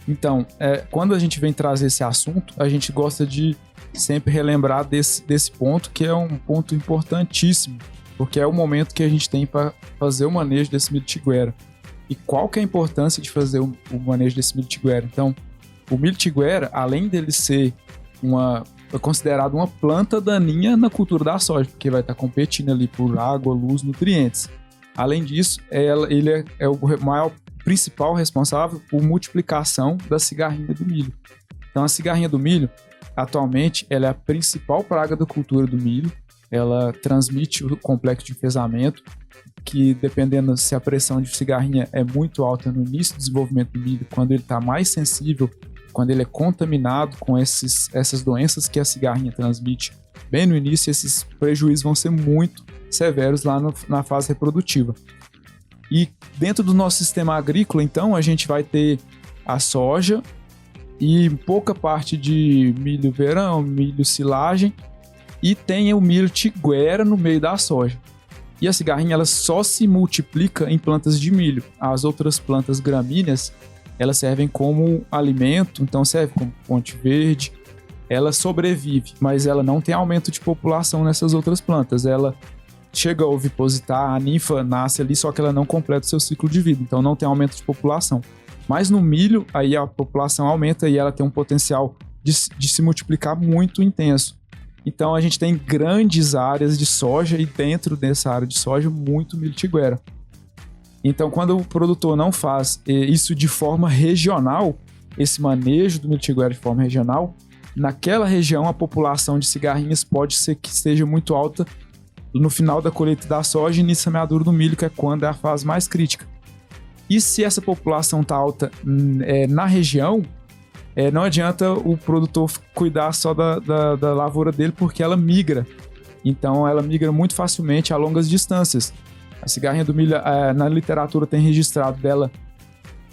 Speaker 9: Então, quando a gente vem trazer esse assunto, a gente gosta de sempre relembrar desse ponto, que é um ponto importantíssimo, porque é o momento que a gente tem para fazer o manejo desse milho tiguera. E qual que é a importância de fazer o manejo desse milho tiguera? Então, o milho tiguera, além dele ser considerado uma planta daninha na cultura da soja, porque vai estar competindo ali por água, luz, nutrientes. Além disso, ele é o principal responsável por multiplicação da cigarrinha do milho. Então, a cigarrinha do milho, atualmente, ela é a principal praga da cultura do milho. Ela transmite o complexo de enfesamento, que dependendo se a pressão de cigarrinha é muito alta no início do desenvolvimento do milho, quando ele está mais sensível, quando ele é contaminado com essas doenças que a cigarrinha transmite bem no início, esses prejuízos vão ser muito severos lá na fase reprodutiva. E dentro do nosso sistema agrícola, então, a gente vai ter a soja e pouca parte de milho verão, milho silagem, e tem o milho tiguera no meio da soja. E a cigarrinha ela só se multiplica em plantas de milho. As outras plantas gramíneas, elas servem como alimento, então serve como ponte verde. Ela sobrevive, mas ela não tem aumento de população nessas outras plantas. Ela chega a ovipositar, a ninfa nasce ali, só que ela não completa o seu ciclo de vida, então não tem aumento de população. Mas no milho, aí a população aumenta e ela tem um potencial de se multiplicar muito intenso. Então a gente tem grandes áreas de soja e dentro dessa área de soja muito milho tiguera. Então quando o produtor não faz isso de forma regional, esse manejo do milho tiguera de forma regional, naquela região a população de cigarrinhas pode ser que esteja muito alta no final da colheita da soja e início da semeadura do milho, que é quando é a fase mais crítica. E se essa população está alta na região, não adianta o produtor cuidar só da lavoura dele, porque ela migra. Então ela migra muito facilmente a longas distâncias. A cigarrinha do milho, na literatura tem registrado dela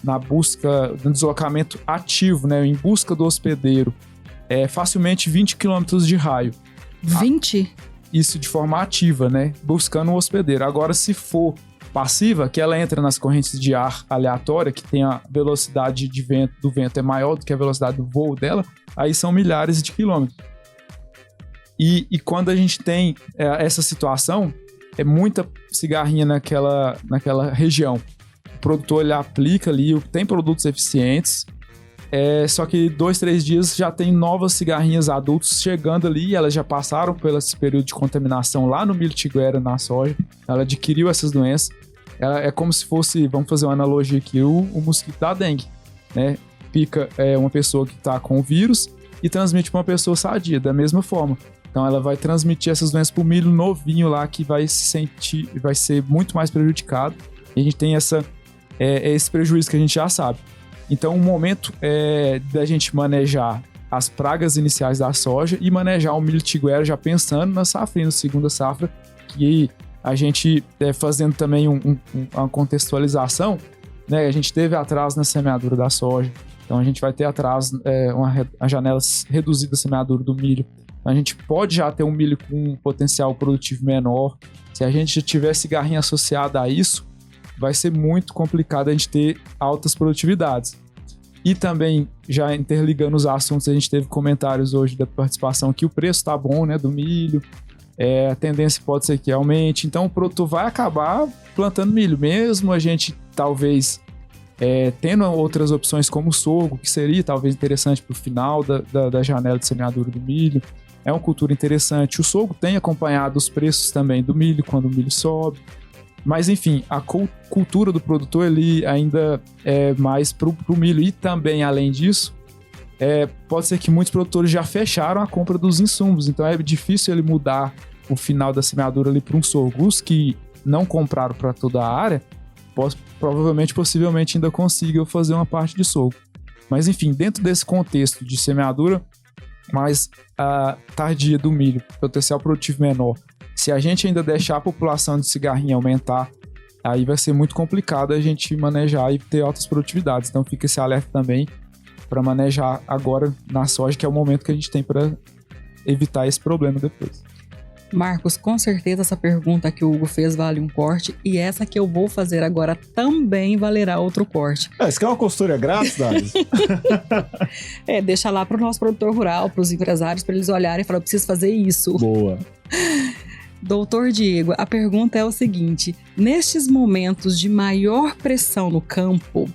Speaker 9: na busca do deslocamento ativo, né, em busca do hospedeiro, facilmente 20 km de raio.
Speaker 2: 20?
Speaker 9: Isso de forma ativa, né, buscando um hospedeiro. Agora, se for passiva, que ela entra nas correntes de ar aleatória, que tem a velocidade do vento é maior do que a velocidade do voo dela, aí são milhares de quilômetros. E quando a gente tem essa situação, é muita cigarrinha naquela região. O produtor ele aplica ali, tem produtos eficientes, só que 2-3 dias já tem novas cigarrinhas adultas chegando ali, elas já passaram por esse período de contaminação lá no milho tiguera, na soja, ela adquiriu essas doenças. É como se fosse, vamos fazer uma analogia aqui, o mosquito da dengue, né? Pica uma pessoa que está com o vírus e transmite para uma pessoa sadia, da mesma forma. Então ela vai transmitir essas doenças para o milho novinho lá, que vai ser muito mais prejudicado. E a gente tem esse prejuízo que a gente já sabe. Então o momento da gente manejar as pragas iniciais da soja e manejar o milho tiguera já pensando na safrinha, segunda safra, que a gente fazendo também uma contextualização, né? A gente teve atraso na semeadura da soja, então a gente vai ter atraso, uma janela reduzida da semeadura do milho. A gente pode já ter um milho com um potencial produtivo menor. Se a gente já tiver cigarrinha associada a isso, vai ser muito complicado a gente ter altas produtividades. E também, já interligando os assuntos, a gente teve comentários hoje da participação que o preço tá bom, né, do milho, a tendência pode ser que aumente, então o produtor vai acabar plantando milho, mesmo a gente talvez tendo outras opções como o sorgo, que seria talvez interessante para o final da janela de semeadura do milho. É uma cultura interessante. O sorgo tem acompanhado os preços também do milho, quando o milho sobe. Mas, enfim, a cultura do produtor ele ainda é mais para o milho. E também, além disso, pode ser que muitos produtores já fecharam a compra dos insumos. Então, é difícil ele mudar o final da semeadura ali para um sorgo. Os que não compraram para toda a área, possivelmente ainda consigam fazer uma parte de sorgo. Mas, enfim, dentro desse contexto de semeadura mais tardia do milho, potencial produtivo menor, se a gente ainda deixar a população de cigarrinha aumentar, aí vai ser muito complicado a gente manejar e ter altas produtividades. Então fica esse alerta também para manejar agora na soja, que é o momento que a gente tem para evitar esse problema depois.
Speaker 2: Marcos, com certeza essa pergunta que o Hugo fez vale um corte, e essa que eu vou fazer agora também valerá outro corte.
Speaker 1: Isso que é uma consultoria grátis, Dali?
Speaker 2: Deixa lá pro nosso produtor rural, pros empresários, para eles olharem e falar, eu preciso fazer isso.
Speaker 1: Boa.
Speaker 2: Doutor Diego, a pergunta é o seguinte: nestes momentos de maior pressão no campo,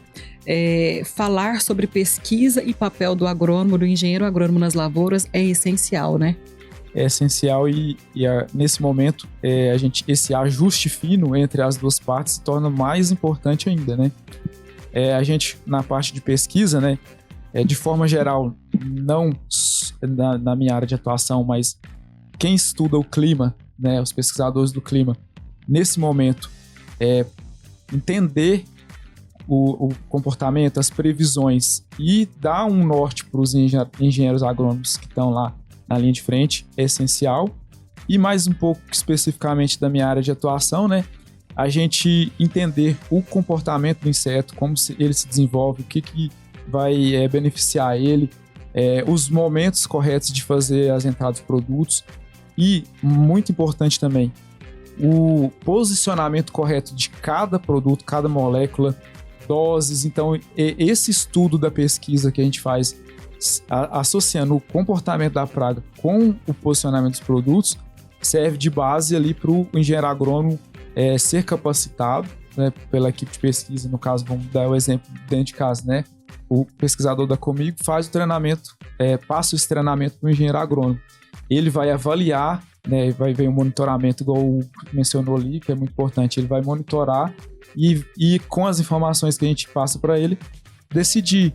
Speaker 2: falar sobre pesquisa e papel do agrônomo, do engenheiro agrônomo nas lavouras é essencial, né?
Speaker 9: É essencial e nesse momento esse ajuste fino entre as duas partes se torna mais importante ainda, né? A gente, na parte de pesquisa, né, de forma geral, não na minha área de atuação, mas quem estuda o clima, né, os pesquisadores do clima, nesse momento, entender o comportamento, as previsões e dar um norte para os engenheiros agrônomos que estão lá na linha de frente é essencial. E mais um pouco especificamente da minha área de atuação, né, a gente entender o comportamento do inseto, como ele se desenvolve, o que vai beneficiar ele, os momentos corretos de fazer as entradas de produtos e, muito importante também, o posicionamento correto de cada produto, cada molécula, doses. Então, esse estudo da pesquisa que a gente faz associando o comportamento da praga com o posicionamento dos produtos serve de base ali para o engenheiro agrônomo ser capacitado, né, pela equipe de pesquisa. No caso, vamos dar o exemplo dentro de casa, né? O pesquisador da Comigo faz o treinamento, passa esse treinamento para o engenheiro agrônomo. Ele vai avaliar, né, vai ver um monitoramento, igual o mencionou ali, que é muito importante. Ele vai monitorar e com as informações que a gente passa para ele, decidir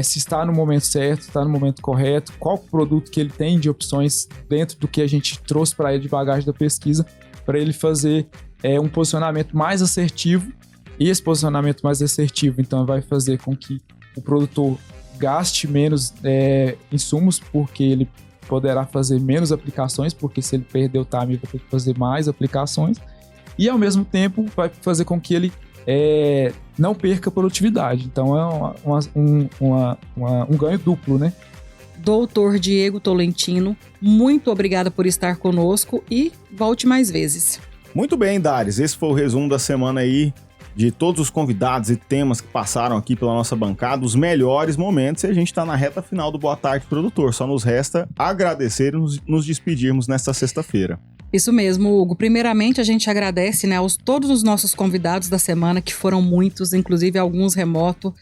Speaker 9: se está no momento certo, se está no momento correto, qual produto que ele tem de opções dentro do que a gente trouxe para ele de bagagem da pesquisa, para ele fazer um posicionamento mais assertivo. E esse posicionamento mais assertivo, então, vai fazer com que o produtor gaste menos insumos, porque ele poderá fazer menos aplicações, porque se ele perder o time, ele vai ter que fazer mais aplicações. E, ao mesmo tempo, vai fazer com que ele não perca produtividade. Então é um ganho duplo, né?
Speaker 2: Doutor Diego Tolentino, muito obrigada por estar conosco e volte mais vezes.
Speaker 1: Muito bem, Dares, esse foi o resumo da semana aí, de todos os convidados e temas que passaram aqui pela nossa bancada, os melhores momentos, e a gente está na reta final do Boa Tarde Produtor. Só nos resta agradecer e nos despedirmos nesta sexta-feira.
Speaker 2: Isso mesmo, Hugo. Primeiramente, a gente agradece, né, todos os nossos convidados da semana, que foram muitos, inclusive alguns remoto.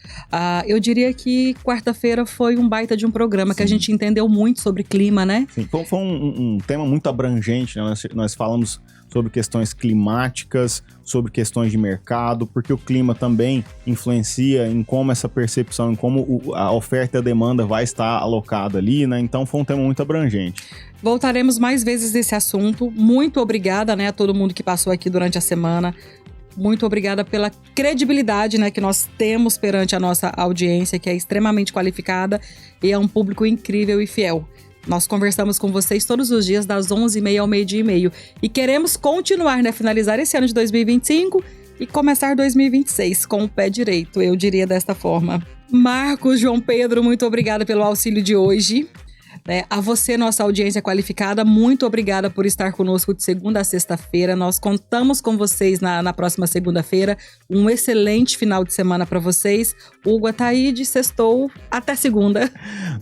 Speaker 2: Eu diria que quarta-feira foi um baita de um programa. Sim. Que a gente entendeu muito sobre clima, né? Sim,
Speaker 1: foi um tema muito abrangente, né? Nós falamos sobre questões climáticas, sobre questões de mercado, porque o clima também influencia em como essa percepção, em como a oferta e a demanda vai estar alocada ali, né? Então foi um tema muito abrangente.
Speaker 2: Voltaremos mais vezes nesse assunto. Muito obrigada, né, a todo mundo que passou aqui durante a semana. Muito obrigada pela credibilidade, né, que nós temos perante a nossa audiência, que é extremamente qualificada e é um público incrível e fiel. Nós conversamos com vocês todos os dias, das 11h30 ao 12h30. E queremos continuar, né? Finalizar esse ano de 2025 e começar 2026 com o pé direito, eu diria desta forma. Marcos, João Pedro, muito obrigada pelo auxílio de hoje. A você, nossa audiência qualificada, muito obrigada por estar conosco de segunda a sexta-feira. Nós contamos com vocês na próxima segunda-feira. Um excelente final de semana para vocês. Hugo Ataíde, sextou, até segunda.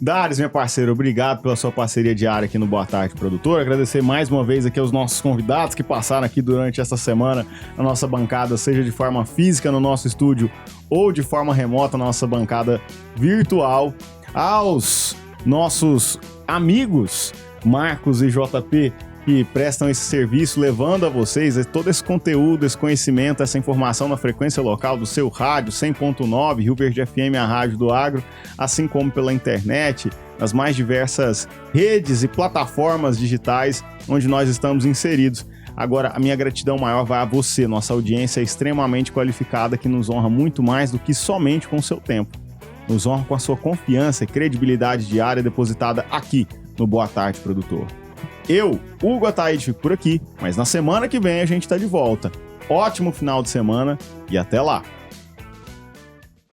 Speaker 1: Dares, minha parceira, obrigado pela sua parceria diária aqui no Boa Tarde Produtor. Agradecer mais uma vez aqui aos nossos convidados que passaram aqui durante essa semana na nossa bancada, seja de forma física no nosso estúdio ou de forma remota na nossa bancada virtual. Aos nossos amigos Marcos e JP, que prestam esse serviço, levando a vocês todo esse conteúdo, esse conhecimento, essa informação na frequência local do seu rádio 100.9, Rio Verde FM, a rádio do agro, assim como pela internet, nas mais diversas redes e plataformas digitais onde nós estamos inseridos. Agora, a minha gratidão maior vai a você, nossa audiência extremamente qualificada, que nos honra muito mais do que somente com o seu tempo. Nos honra com a sua confiança e credibilidade diária depositada aqui no Boa Tarde Produtor. Eu, Hugo Ataíde, fico por aqui, mas na semana que vem a gente está de volta. Ótimo final de semana e até lá!